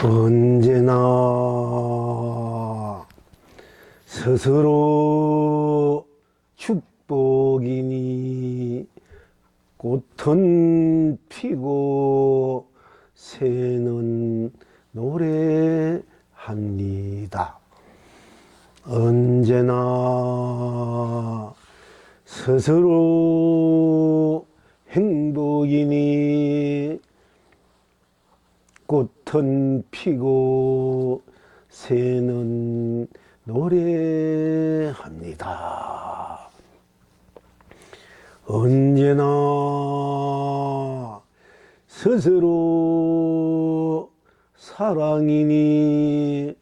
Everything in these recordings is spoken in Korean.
언제나 스스로 축복이니 꽃은 피고 새는 노래합니다. 언제나 스스로 행복이니 꽃은 피고 새는 노래합니다. 언제나 스스로 사랑이니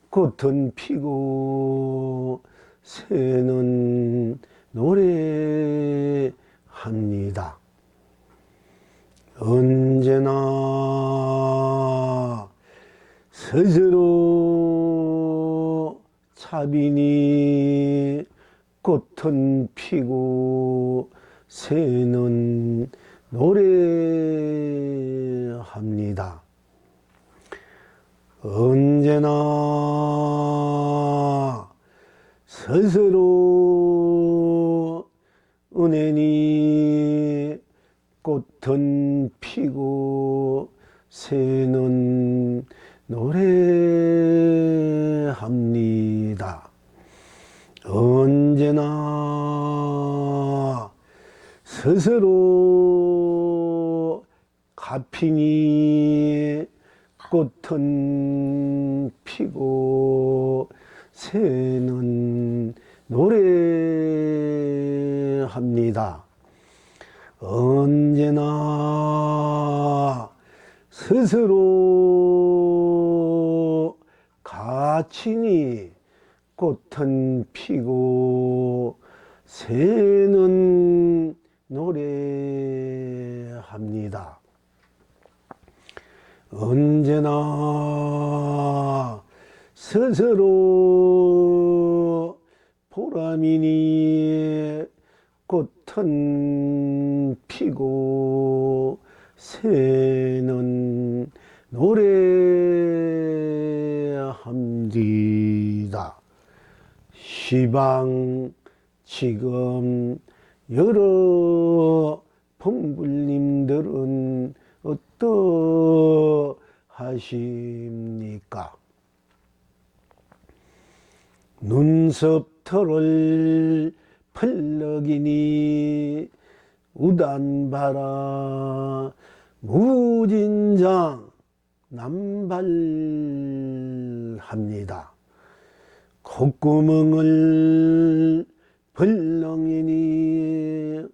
꽃은 피고 새는 노래합니다. 언제나 스스로 차비니 꽃은 피고 새는 노래합니다. 언제나 스스로 은혜니 꽃은 피고 새는 노래합니다. 언제나 스스로 갚이니 꽃은 피고 새는 노래합니다. 언제나 스스로 가치니 꽃은 피고 새는 노래합니다. 언제나 스스로 보람이니 꽃은 피고 새는 노래합니다. 시방 지금 여러 범불님들은 어떠하십니까? 눈썹 털을 펄럭이니 우단바라 무진장 남발합니다. 콧구멍을 벌렁이니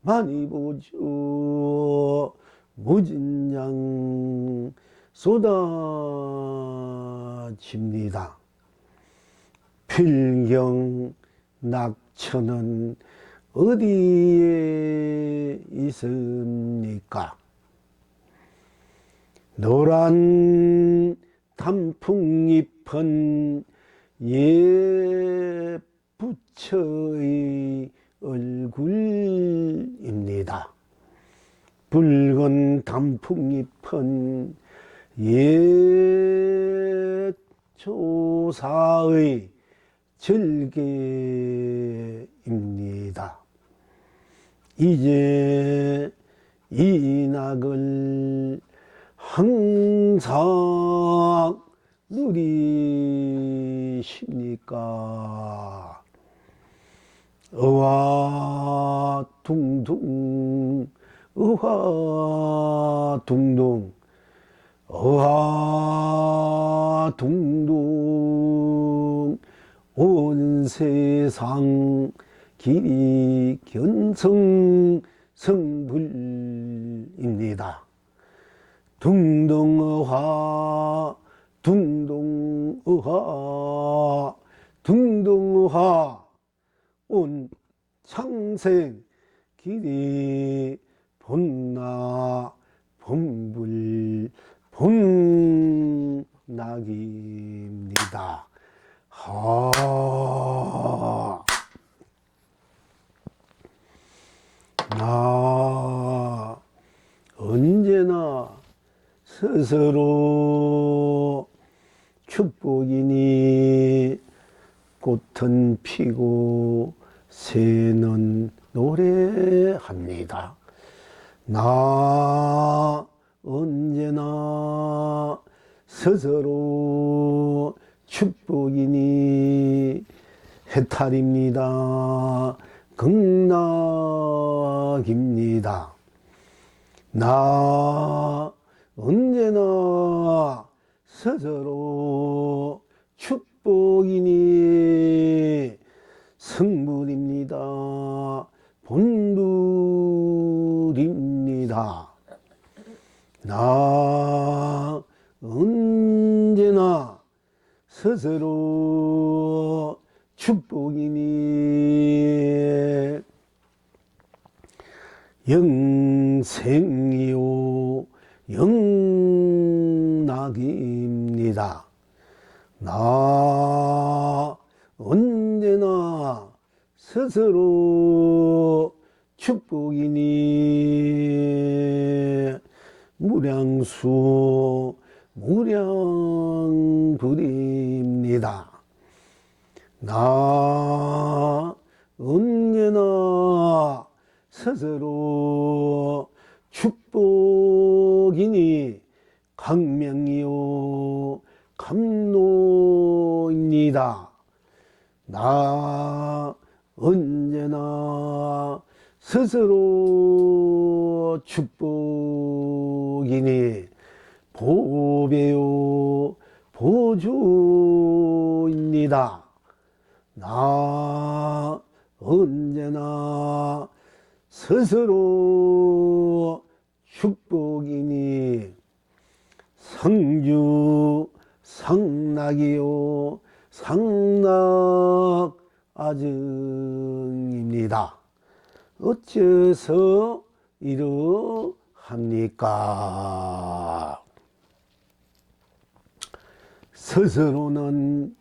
많이 보죠. 무진장 쏟아집니다. 필경 낙천은 어디에 있습니까? 노란 단풍잎은 예 부처의 얼굴입니다. 붉은 단풍잎은 예 조사의 절개입니다. 이제 이 낙을 항상 누리십니까? 어와 둥둥 어와 둥둥 어와 둥둥 온 세상 길이 견성 성불입니다. 둥둥어화 둥둥어화 둥둥어화 온 창생 길이 본나 본불 본낙입니다. 나 언제나 스스로 축복이니 꽃은 피고 새는 노래합니다. 나 언제나 스스로 축복이니 해탈입니다. 극락입니다. 나 언제나 스스로 축복이니 성불입니다. 본불입니다. 나 언제나 스스로 축복이니 영생이요 영락입니다. 나 언제나 스스로 축복이니 무량수 무량불입니다. 나 언제나 스스로 축복이니 강명이요 감로입니다. 나 언제나 스스로 축복이니 보배요 보조입니다. 나 언제나 스스로 축복이니 상주 상락이요 상락아증입니다. 어째서 이러합니까? 스스로는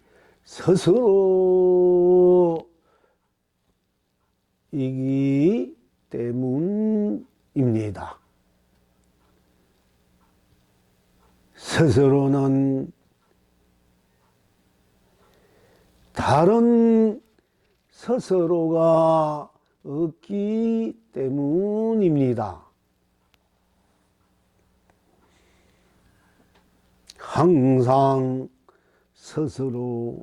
스스로이기 때문입니다. 스스로는 다른 스스로가 없기 때문입니다. 항상 스스로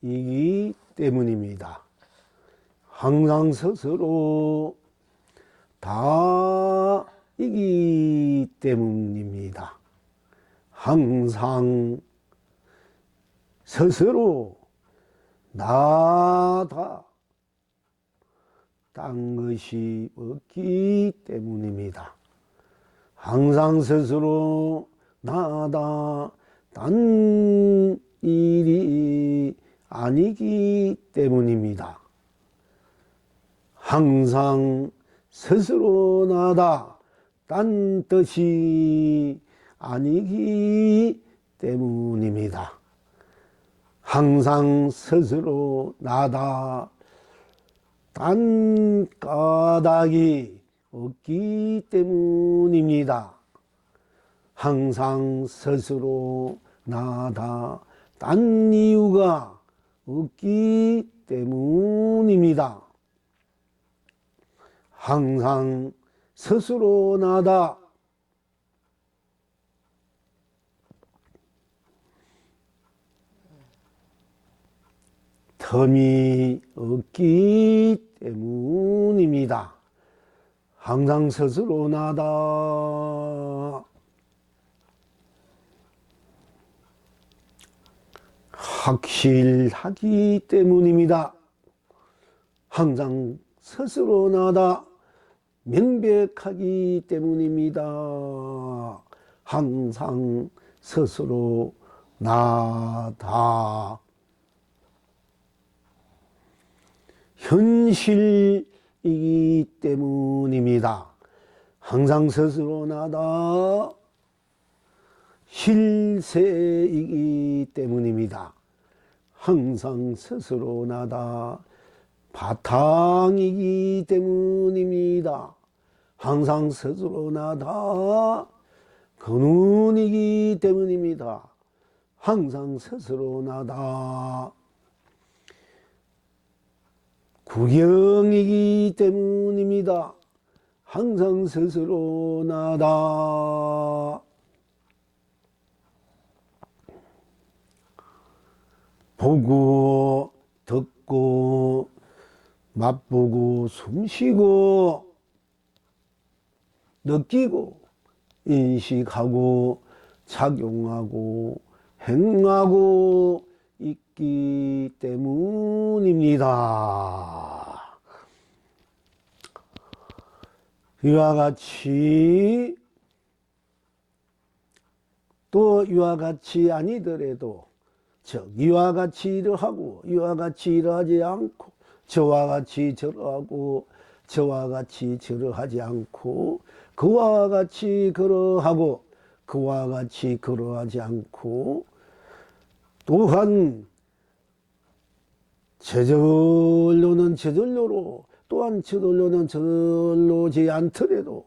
나이기 때문입니다. 항상 스스로 다이기 때문입니다. 항상 스스로 나다 딴 것이 없기 때문입니다. 항상 스스로 나다 딴 일이 아니기 때문입니다. 항상 스스로 나다 딴 뜻이 아니기 때문입니다. 항상 스스로 나다 딴 까닭이 없기 때문입니다. 항상 스스로 나다 딴 이유가 없기 때문입니다. 항상 스스로 나다 틈이 없기 때문입니다. 항상 스스로 나다 확실하기 때문입니다. 항상 스스로 나다 명백하기 때문입니다. 항상 스스로 나다 현실이기 때문입니다. 항상 스스로 나다 실세이기 때문입니다. 항상 스스로 나다 바탕이기 때문입니다. 항상 스스로 나다 근원이기 때문입니다. 항상 스스로 나다 구경이기 때문입니다. 항상 스스로 나다 보고 듣고 맛보고 숨쉬고 느끼고 인식하고 작용하고 행하고 있기 때문입니다. 이와 같이 또 이와 같이 아니더라도 즉 이와 같이 이러하고 이와 같이 이러하지 않고 저와 같이 저러하고 저와 같이 저러하지 않고 그와 같이 그러하고 그와 같이 그러하지 않고 또한 저절로는 저절로로 또한 저절로는 저절로지 않더라도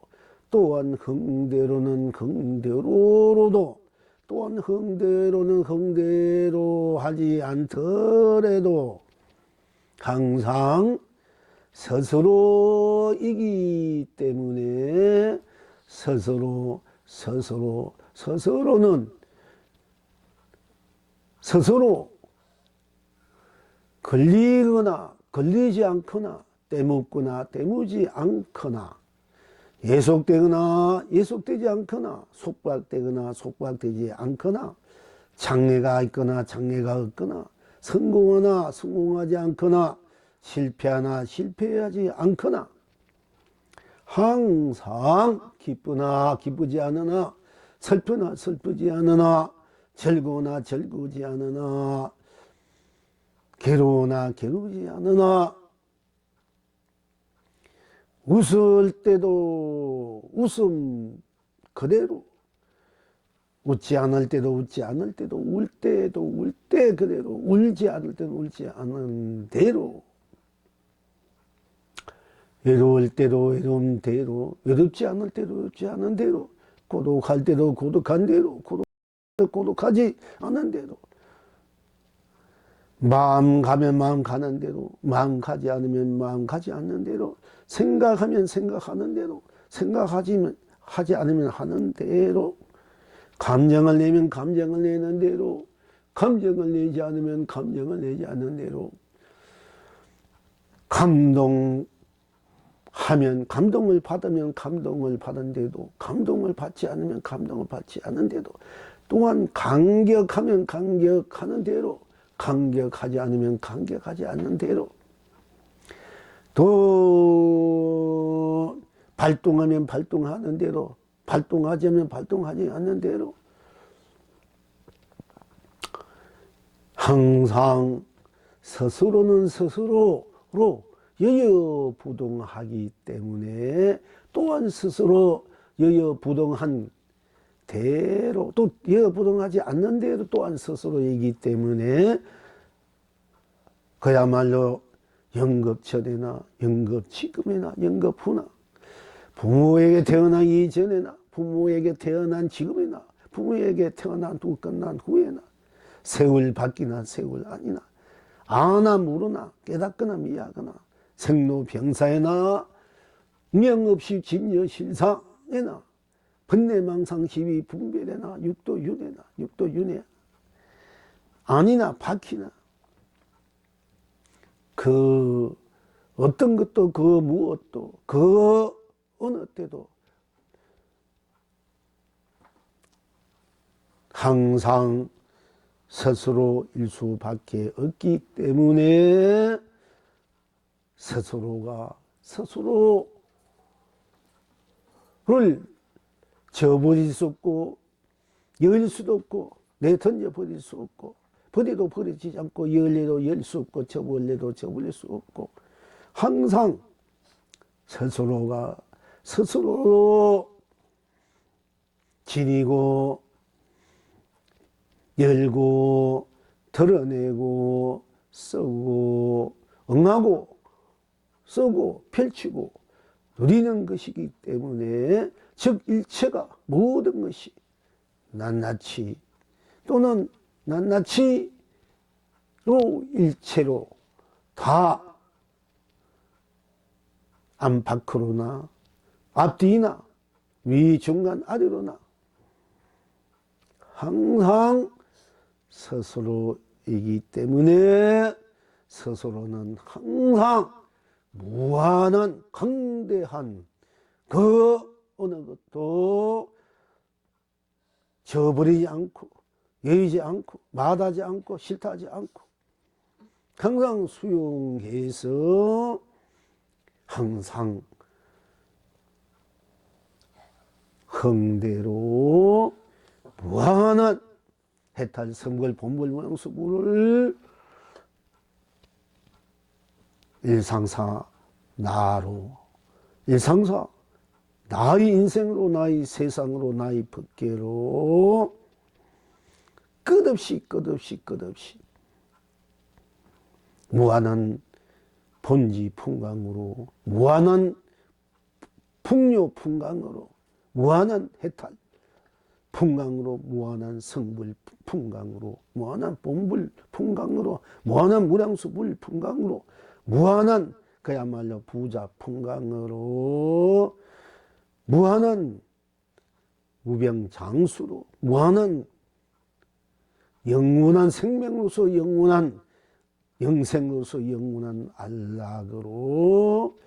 또한 흥대로는 흥대로로도 또한 흥대로는 흥대로 하지 않더라도 항상 스스로이기 때문에 스스로는 스스로 걸리거나 걸리지 않거나 때묻거나 때묻지 않거나 예속되거나 예속되지 않거나 속박되거나 속박되지 않거나 장애가 있거나 장애가 없거나 성공하나 성공하지 않거나 실패하나 실패하지 않거나 항상 기쁘나 기쁘지 않으나 슬프나 슬프지 않으나 즐거우나 즐거우지 않으나 괴로우나 괴로우지 않으나 웃을 때도 웃음 그대로 웃지 않을 때도 웃지 않을 때도 울 때도 울 때 그대로 울지 않을 때도 울지 않은 대로 외로울 때도 외로운 대로 외롭지 않을 때도 외롭지 않은 대로 고독할 때도 고독한 대로 고독하지 않은 대로 마음 가면 마음 가는 대로 마음 가지 않으면 마음 가지 않는 대로 생각하면 생각하는 대로 하지 않으면 하는 대로 감정을 내면 감정을 내는 대로 감정을 내지 않으면 감정을 내지 않는 대로 감동하면 감동을 받으면 감동을 받은 대로 감동을 받지 않으면 감동을 받지 않은 대로 또한 감격하면 감격하는 대로 감격하지 않으면 감격하지 않는 대로 또 발동하면 발동하는 대로 발동하지 않으면 발동하지 않는 대로 항상 스스로는 스스로로 여여부동하기 때문에 또한 스스로 여여부동한 대로 또 여여부동하지 않는 대로 또한 스스로이기 때문에 그야말로 영겁전에나 영겁지금이나 영겁후나 부모에게 태어나기 이전에나 부모에게 태어난 지금이나 부모에게 태어난 후 끝난 후에나 세월 밖이나 세월 아니나 아나 모르나 깨닫거나 미하거나 생로병사에나 명없이 진여실상에나 번뇌망상 시비 분별에나 육도윤회나 육도윤회 아니나 밖이나 그 어떤 것도 그 무엇도 그 어느 때도 항상 스스로일 수밖에 없기 때문에 스스로가 스스로를 저버릴 수 없고 열 수도 없고 내던져 버릴 수 없고 버려도 버리지 않고 열려도 열 수 없고 저버려도 저버릴 수 없고 항상 스스로가 스스로 지니고 열고 드러내고 쓰고 응하고 쓰고 펼치고 누리는 것이기 때문에, 즉 일체가 모든 것이 낱낱이 또는 낱낱이로 일체로 다 안팎으로나 앞뒤나 위 중간 아래로나 항상 스스로이기 때문에, 스스로는 항상 무한한 강대한 그 어느 것도 저버리지 않고 여의지 않고 마다하지 않고 싫다하지 않고 항상 수용해서 항상 흥대로 무한한 해탈 성불 본불 무량수불을 일상사 나로, 일상사 나의 인생으로, 나의 세상으로, 나의 법계로 끝없이 무한한 본지 풍광으로, 무한한 풍요 풍광으로, 무한한 해탈 풍광으로, 무한한 성불 풍광으로, 무한한 본불 풍광으로, 무한한 무량수불 풍광으로, 무한한 그야말로 부자 풍광으로, 무한한 무병장수로, 무한한 영원한 생명으로서, 영원한 영생으로서, 영원한 안락으로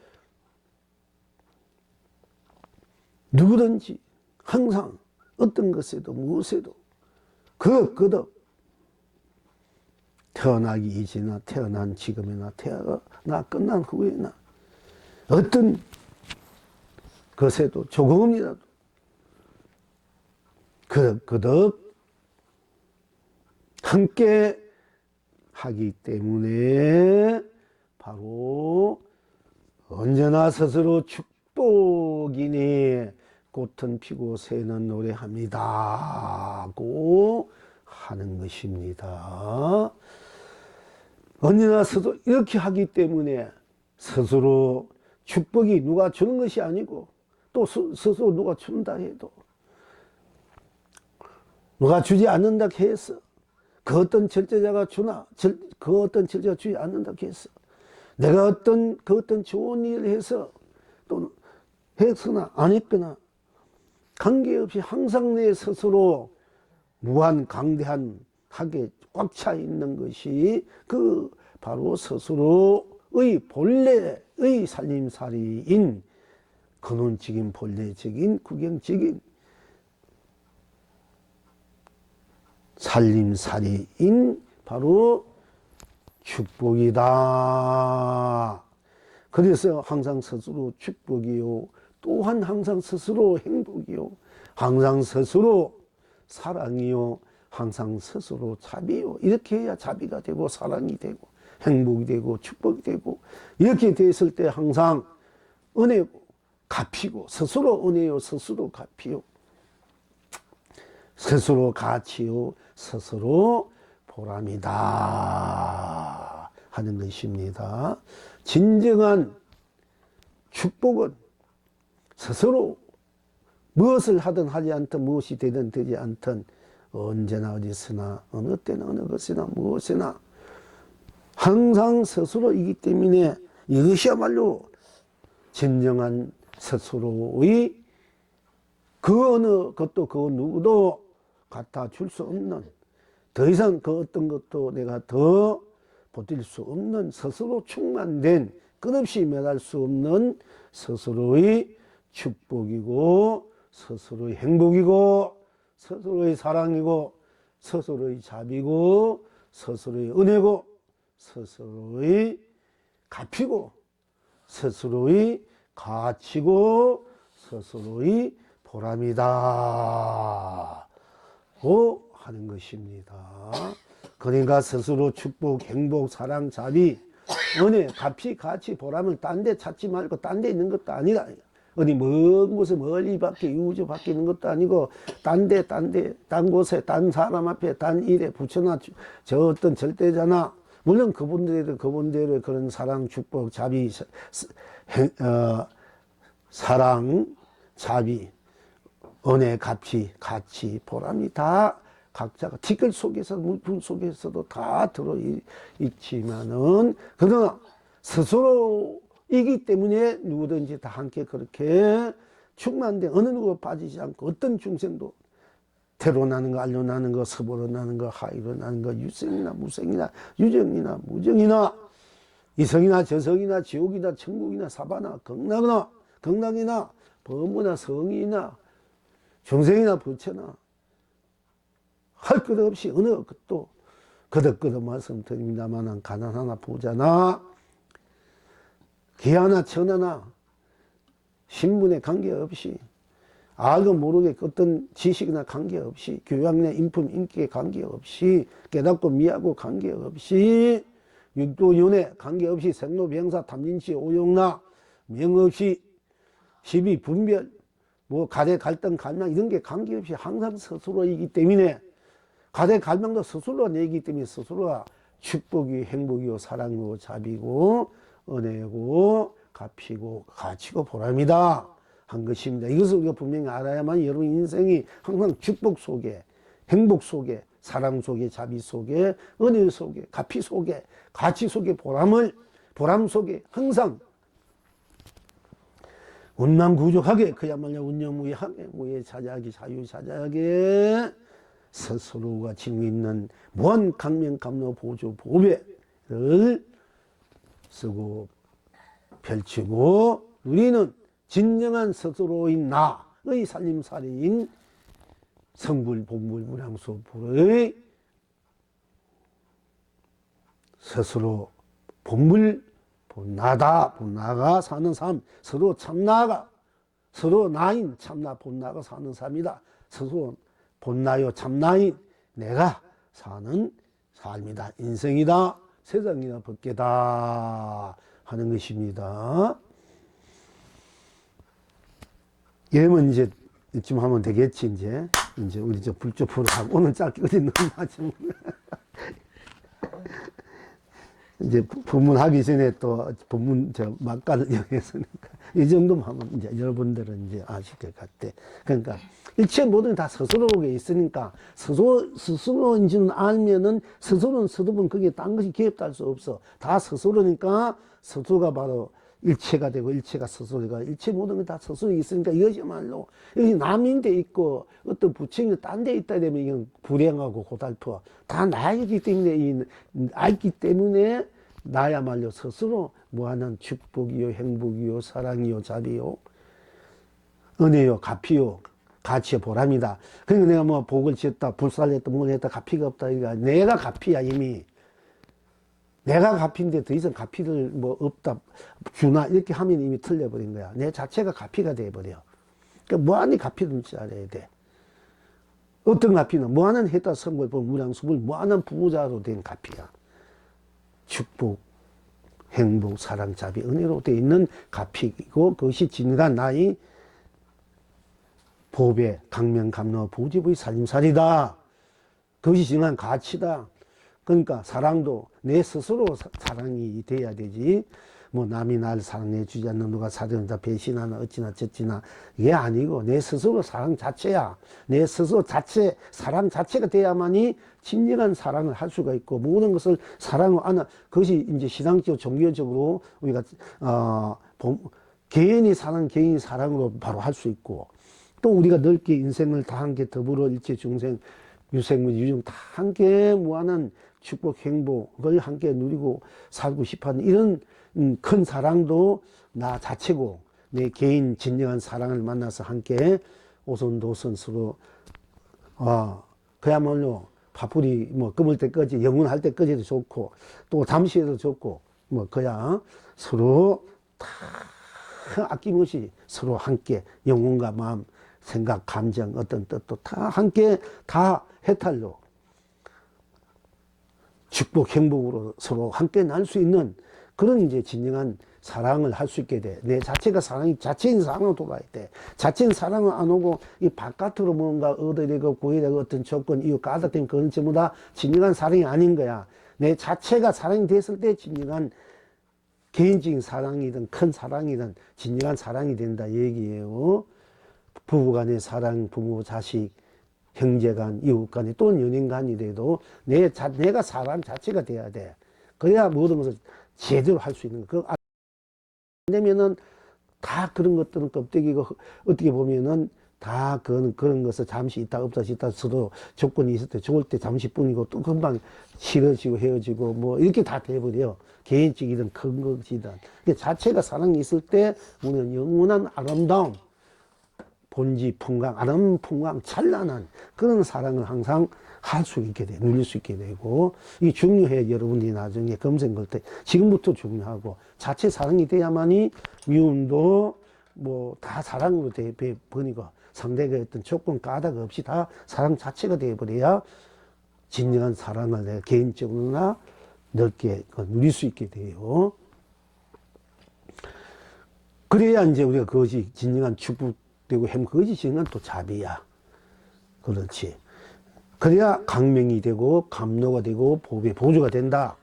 누구든지 항상 어떤 것에도 무엇에도 그덕 태어나기 이전이나 태어난 지금이나 태어나 끝난 후에나 어떤 것에도 조금이라도 그덕 함께 하기 때문에 바로 언제나 스스로 축복이니 꽃은 피고 새는 노래합니다고 하는 것입니다. 언제나 스스로 이렇게 하기 때문에 스스로 축복이 누가 주는 것이 아니고, 또 스스로 누가 준다 해도 누가 주지 않는다 해서 그 어떤 절제자가 주나, 그 어떤 절제가 주지 않는다 해서 내가 그 어떤 좋은 일을 해서 또 했거나 안 했거나 관계없이 항상 내 스스로 무한 강대한 하게 꽉 차 있는 것이 그 바로 스스로의 본래의 살림살이인 근원적인 본래적인 구경적인 살림살이인 바로 축복이다. 그래서 항상 스스로 축복이요, 또한 항상 스스로 행복이요, 항상 스스로 사랑이요, 항상 스스로 자비요. 이렇게 해야 자비가 되고 사랑이 되고 행복이 되고 축복이 되고, 이렇게 됐을 때 항상 은혜고 갚이고, 스스로 은혜요, 스스로 갚이요, 스스로 가치요, 스스로 보람이다 하는 것입니다. 진정한 축복은 스스로 무엇을 하든 하지 않든, 무엇이 되든 되지 않든, 언제나 어디서나 어느 때나 어느 것이나 무엇이나 항상 스스로이기 때문에, 이것이야말로 진정한 스스로의 그 어느 것도 그 누구도 갖다 줄 수 없는, 더 이상 그 어떤 것도 내가 더 보탤 수 없는 스스로 충만된, 끝없이 매달 수 없는 스스로의 축복이고, 스스로의 행복이고, 스스로의 사랑이고, 스스로의 자비고, 스스로의 은혜고, 스스로의 값이고, 스스로의 가치고, 스스로의 보람이다 고 하는 것입니다. 그러니까 스스로 축복, 행복, 사랑, 자비, 은혜, 값이, 가치, 보람을 딴 데 찾지 말고 딴 데 있는 것도 아니다. 어디 먼 곳에 멀리 밖에 우주 밖에 있는 것도 아니고, 딴 곳에 딴 사람 앞에 딴 일에 붙여놔 저 어떤 절대자나 물론 그분들의 그런 사랑, 축복, 자비, 사랑, 자비, 은혜, 가치, 보람이 다 각자가 티끌 속에서, 물품 속에서도 다 들어있지만은, 그러나 스스로이기 때문에 누구든지 다 함께 그렇게 충만된 어느 누구 빠지지 않고 어떤 중생도 태로 나는 거, 알로 나는 거, 섭으로 나는 거, 하이로 나는 거, 유생이나 무생이나 유정이나 무정이나 이성이나 저성이나 지옥이나 천국이나 사바나 극락이나 범무나 성이나 중생이나 부처나 할 것 없이 어느 것도 거듭거듭 말씀드립니다만 가난하나 부자나 기하나 천하나 신분에 관계없이 알고 모르게 어떤 지식이나 관계없이 교양이나 인품 인기에 관계없이 깨닫고 미하고 관계없이 육도윤회 관계없이 생로병사 탐진치 오용나 명없이 시비 분별 뭐 가대 갈등 갈망 이런 게 관계없이 항상 스스로이기 때문에 가대 갈망도 스스로가 내기 때문에 스스로가 축복이 행복이요 사랑이고 자비고 은혜고 값이고 가치고 보람이다 한 것입니다. 이것을 우리가 분명히 알아야만 여러분 인생이 항상 축복 속에 행복 속에 사랑 속에 자비 속에 은혜 속에 값이 속에 가치 속에 보람 속에 항상 운만구족하게 그야말로 운영무예하게 무예자자하게 자유자자하게 스스로가 지니고 있는 무한 강명감로 보조 보배를 쓰고 펼치고 우리는 진정한 스스로인 나의 살림살이인 성불 본불 무량수불의 스스로 본불 본나가 사는 삶 서로 참나가 서로 나인 참나 본나가 사는 삶이다. 스스로 본나요 참나인 내가 사는 삶이다. 인생이다. 세상이다. 법계다. 하는 것입니다. 예면 이제 이쯤 하면 되겠지. 이제 우리 저 불조포로 하고 오늘 짧게 어디 너무 하지. 이제 법문하기 전에 또 법문 막간을 이용했으니까 이 정도만 하면 이제 여러분들은 이제 아실 것 같아. 그러니까 일체 모든 다 스스로에 있으니까 스스로인지는 알면은 스스로는 서두분 거기에 딴 것이 개입할 수 없어. 다 스스로니까 스스로가 바로 일체가 되고 일체가 스스로가 일체 모든 게 다 스스로에 있으니까 이것이야말로 여기 남인 데 있고 어떤 부처님이 딴 데 있다 되면 이건 불행하고 고달퍼 다 나이기 때문에 알기 때문에 나야말로 스스로 무한한 축복이요 행복이요 사랑이요 자비요 은혜요 값이요 가치요 보람이다. 그러니까 내가 뭐 복을 지었다 불살했다 뭘 했다 값이가 없다 그러니까 내가 값이야 이미 내가 값인데 더 이상 값이를 뭐 없다 주나 이렇게 하면 이미 틀려버린 거야. 내 자체가 값이가 돼버려. 그러니까 무한히 값이를 줄 알아야 돼. 어떤 값이는 무한한 해다 성불 무량수불 무한한 부자로 된 값이야. 축복 행복 사랑 자비 은혜로 되어 있는 값이고 그것이 진간 나의 보배 강명감로 부지부의 살림살이다. 그것이 진한 가치다. 그러니까 사랑도 내 스스로 사랑이 돼야 되지. 뭐 남이 나를 사랑해 주지 않는 누가 사랑한다 배신하나 어찌나 저찌나 이게 아니고 내 스스로 사랑 자체야. 내 스스로 자체 사랑 자체가 돼야만이 진정한 사랑을 할 수가 있고 모든 것을 사랑을 하는 그것이 이제 신앙적 종교적으로 우리가 개인이 사랑으로 바로 할 수 있고 또 우리가 넓게 인생을 다 함께 더불어 일체 중생 유생물 유중 다 함께 무한한 축복 행복을 함께 누리고 살고 싶어하는 이런 큰 사랑도 나 자체고 내 개인 진정한 사랑을 만나서 함께 오손도손 서로 그야말로 파풀이 뭐 검을 때까지 영원할 때까지도 좋고 또 잠시에도 좋고 뭐 그야 서로 다 아낌없이 서로 함께 영혼과 마음 생각 감정 어떤 뜻도 다 함께 다 해탈로 축복 행복으로 서로 함께 날 수 있는 그런 이제 진정한 사랑을 할 수 있게 돼. 내 자체가 사랑이 자체인 사랑으로 돌아야 돼. 자체인 사랑을 안 오고 이 바깥으로 뭔가 얻어내고 구해내고 어떤 조건 이유 까다 때문에 그건 전부 다 진정한 사랑이 아닌 거야. 내 자체가 사랑이 됐을 때 진정한 개인적인 사랑이든 큰 사랑이든 진정한 사랑이 된다 얘기예요. 부부간의 사랑, 부모, 자식, 형제간, 이웃간에 또는 연인간이라도 내가 사람 자체가 돼야 돼. 그래야 모든 것을 제대로 할 수 있는 거. 그거 안 되면은 다 그런 것들은 껍데기고 어떻게 보면은 다 그런 것을 잠시 있다 없다 있다 서로 조건이 있을 때 좋을 때 잠시뿐이고 또 금방 싫어지고 헤어지고 뭐 이렇게 다 돼버려. 개인적이든 큰 것이든. 자체가 사랑이 있을 때 우리는 영원한 아름다움, 본지 풍광, 아름 풍광, 찬란한 그런 사랑을 항상 할 수 있게 돼, 누릴 수 있게 되고, 이게 중요해. 여러분들이 나중에 검색 걸 때, 지금부터 중요하고, 자체 사랑이 돼야만이 미움도 뭐 다 사랑으로 돼버리고, 상대가 어떤 조건 까닭 없이 다 사랑 자체가 돼버려야 진정한 사랑을 내가 개인적으로나 넓게 누릴 수 있게 돼요. 그래야 이제 우리가 그것이 진정한 축복되고 그것이 진정한 또 자비야. 그렇지. 그래야 강명이 되고 감로가 되고 보배 보조가 된다.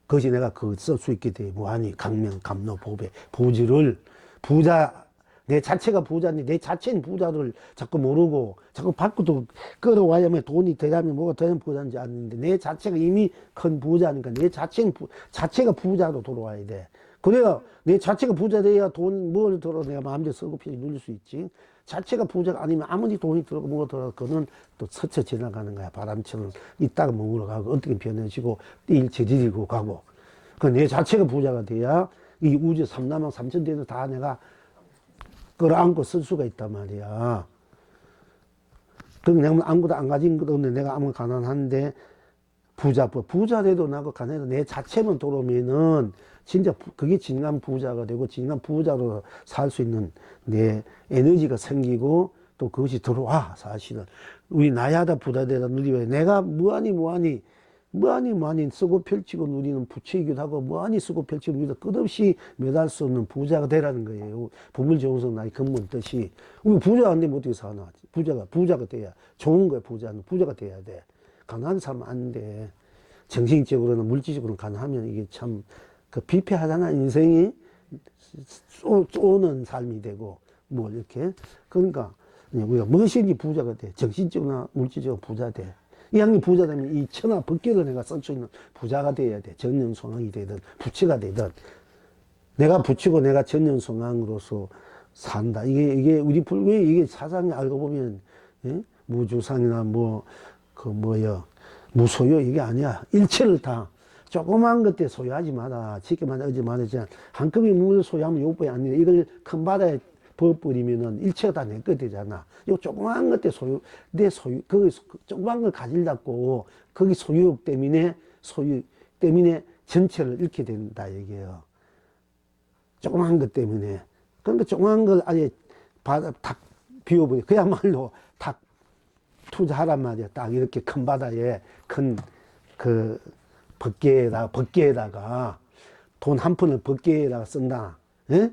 그것이 내가 그 쓸 수 있게 돼. 무한히 강명 감로 보배 보조를 부자 내 자체가 부자인데 내 자체는 부자를 자꾸 모르고 자꾸 밖으로 끌어와야만 돈이 되려면 뭐가 되면 부자인지 아는데 내 자체가 이미 큰 부자니까 내 자체는 자체가 부자로 돌아와야 돼. 그래야 내 자체가 부자 돼야 돈 뭘 들어 내가 마음대로 쓰고 편히 누릴 수 있지. 자체가 부자가 아니면 아무리 돈이 들어가고 뭐가 들어가고 그거는 또 스쳐 지나가는 거야. 바람처럼 있다가 먹으러 가고 어떻게 변해지고 뛸 재질이고 가고. 그 내 자체가 부자가 돼야 이 우주 삼남왕 삼천대도 다 내가 끌어안고 쓸 수가 있단 말이야. 그럼 내가 아무것도 안 가진 것도 없는데 내가 아무 가난한데 부자 돼도 나고 가난해도 내 자체만 돌아오면은 진짜 그게 진정한 부자가 되고 진정한 부자로 살 수 있는 내 에너지가 생기고 또 그것이 들어와. 사실은 우리 나야다 부자 되다 누리고 내가 무한히 쓰고 펼치고 누리는 부채이기도 하고 무한히 쓰고 펼치고 누리다 끝없이 매달 수 없는 부자가 되라는 거예요. 부물정성 나의 근본 뜻이. 우리 부자 안 되면 어떻게 사나. 부자가 돼야 좋은 거야. 부자가 돼야 돼. 가난한 사람은 안 돼. 정신적으로나 물질적으로는 가난하면 이게 참 그 비폐하잖아. 인생이 쏘는 삶이 되고 뭐 이렇게. 그러니까 우리가 무엇이든지 부자가 돼. 정신적으로나 물질적으로 부자 돼. 이 양이 부자 되면 이 천하 법계를 내가 쓸 수 있는 부자가 돼야 돼. 전년송황이 되든 부처가 되든 내가 부처고 내가 전년송황으로서 산다. 이게 우리 불교의 이게 사상이 알고 보면 예? 무주상이나 무소유 이게 아니야. 일체를 다 조그만 것때 소유하지 마라. 쉽게 말하지 말하지. 한 컵의 물을 소유하면 요법이 아니라 이걸 큰 바다에 부어버리면은 일체가 다 내 거 되잖아. 요 조그만 것때 거기 조그만 걸 가지려고 거기 소유 때문에 전체를 잃게 된다 얘기예요. 조그만 것 때문에. 그러니까 조그만 걸 아예 탁 비워버려. 그야말로 탁 투자하란 말이야. 딱 이렇게 큰 바다에 큰 법계에다가 돈 한 푼을 법계에다가 쓴다. 예?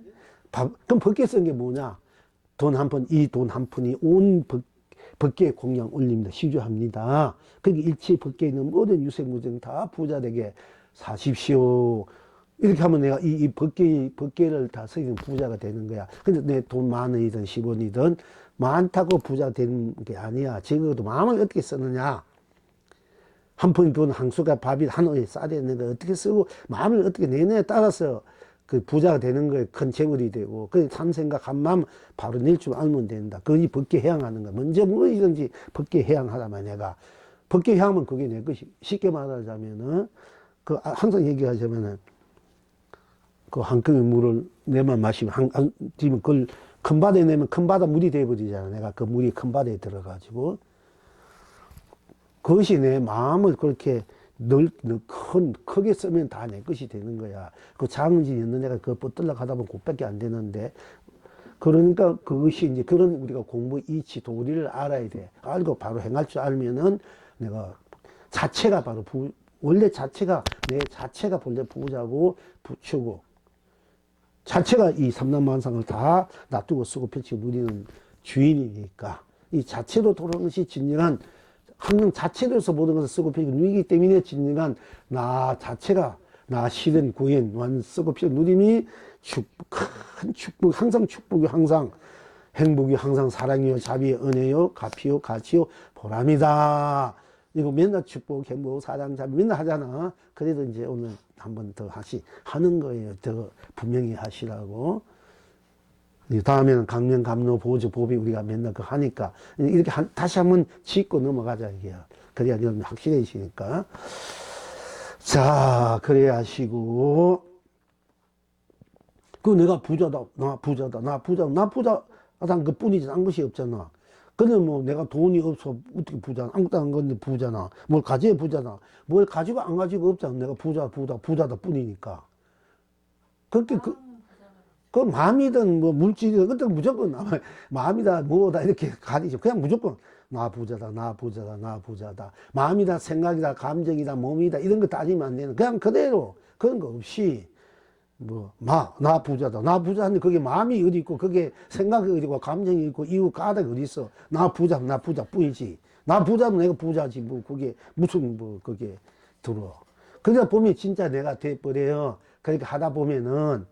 그럼 법계 쓴 게 뭐냐? 돈 한 푼이 온 법계 공양 올립니다. 시주합니다. 그게 일체 법계에 있는 모든 유생무생 다 부자 되게 사십시오. 이렇게 하면 내가 이 법계를 다 쓰는 부자가 되는 거야. 근데 내 돈 만 원이든 10원이든 많다고 부자 되는 게 아니야. 적어도 마음을 어떻게 쓰느냐. 한 푼 돈 한 숟갈 밥이 하나에 싸대는 거 어떻게 쓰고 마음을 어떻게 내냐에 따라서 그 부자가 되는 거에 큰 재물이 되고 그 삼생각 한 마음 바로 낼 줄 알면 된다. 그게 법계 해양하는 거야. 먼저 무엇이든지 법계 해양하라면 내가 법계 해양하면 그게 내 것이. 쉽게 말하자면은 항상 얘기하자면은 그 한 컵의 물을 내만 마시면 그걸 큰 바다에 내면 큰 바다 물이 돼버리잖아. 내가 그 물이 큰 바다에 들어가지고 그것이 내 마음을 그렇게 크게 쓰면 다 내 것이 되는 거야. 그 장은진이었는 내가 그거 뻗들락 하다 보면 그것밖에 안 되는데. 그러니까 그것이 이제 그런 우리가 공부 이치 도리를 알아야 돼. 알고 바로 행할 줄 알면은 내가 자체가 바로 원래 자체가 내 자체가 본래 부자고 부처고 자체가 이 삼남만상을 다 놔두고 쓰고 펼치고 누리는 주인이니까 이 자체로 돌아오는 것이 진정한 항상 자체로서 모든 것을 쓰고 필요고 누리기 때문에 진정한 나 자체가 나 실은 구현 완 쓰고 필요 누림이 큰 축복 항상 축복이 항상 행복이 항상 사랑이요 자비요 은혜요 가피요 가치요 보람이다. 이거 맨날 축복 행복 사랑 자비 맨날 하잖아. 그래도 이제 오늘 한 번 더 하는 거예요. 더 분명히 하시라고. 다음에는 강령 감로 보조 보비 우리가 맨날 그 하니까 이렇게 다시 한번 짚고 넘어가자 이게요. 그래야 여러분 확실해지니까. 자, 그래야 하시고. 그 내가 부자다, 나 부자다, 나 부자다, 나 부자다 그 뿐이지 딴 것이 없잖아. 근데 뭐 내가 돈이 없어 어떻게 부자나 아무것도 안 건데 부자나 뭘 가져야 부자나 뭘 가지고 안 가지고 없잖아. 내가 부자다 뿐이니까. 그렇게 그 마음이든 뭐 물질이든 그때 무조건 마음이다 뭐다 이렇게 가리죠. 그냥 무조건 나 부자다, 나 부자다, 나 부자다. 마음이다, 생각이다, 감정이다, 몸이다 이런 거 따지면 안 되는. 그냥 그대로 그런 거 없이 나 부자다, 나 부자인데 그게 마음이 어디 있고 그게 생각이 어디 있고 감정이 있고 이유 까닭이 어디 있어. 나 부자 뿐이지. 나 부자면 내가 부자지 뭐 그게 무슨 뭐 그게 들어. 그러다 보면 진짜 내가 돼버려요. 그렇게 하다 보면은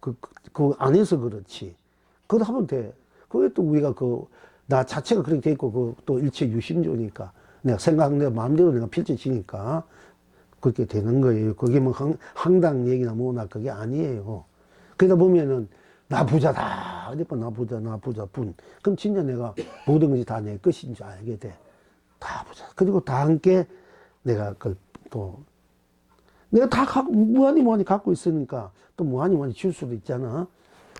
그 안에서 그렇지. 그거 하면 돼. 그게 또 우리가 나 자체가 그렇게 돼 있고, 또 일체 유심조니까. 내가 내 마음대로 내가 펼쳐지니까. 그렇게 되는 거예요. 그게 뭐 황당 얘기나 뭐나 그게 아니에요. 그러다 보면은 나 부자다. 그러니까 나 부자뿐. 그럼 진짜 내가 모든 것이 다 내 것인 줄 알게 돼. 다 부자. 그리고 다 함께 내가 그걸 또 내가 다 무한히 갖고 있으니까 또 무한히 줄 수도 있잖아.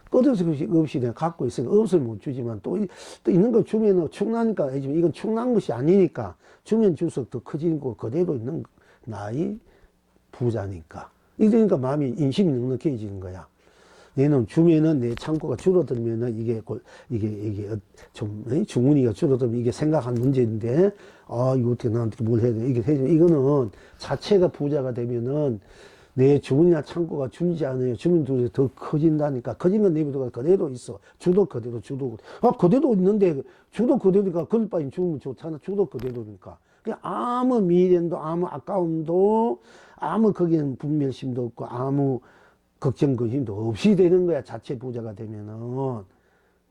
끝없이 없이 내가 갖고 있으니까 없을 못 주지만 또 있는 거 주면 충나니까 해주면 이건 충난 것이 아니니까 주면 줄수록 더 커지고 그대로 있는 나의 부자니까. 이러니까 마음이 인심이 넉넉해지는 거야. 얘는 주면은 내 창고가 줄어들면은 이게 좀 주머니가 줄어들면 이게 생각한 문제인데 이거 어떻게 나한테 뭘 해야 돼 이게 이거는 자체가 부자가 되면은 내 주머니나 창고가 줄지 않아요. 주면 더 커진다니까. 커진 건 내비두가 그대로 있어. 주도 그대로 그대로 있는데 주도 그대로니까 그럴 바엔 주면 좋잖아. 주도 그대로니까. 아무 미련도 아무 아까움도 아무 거기는 분별심도 없고 아무 걱정 근심도 없이 되는 거야. 자체 부자가 되면은.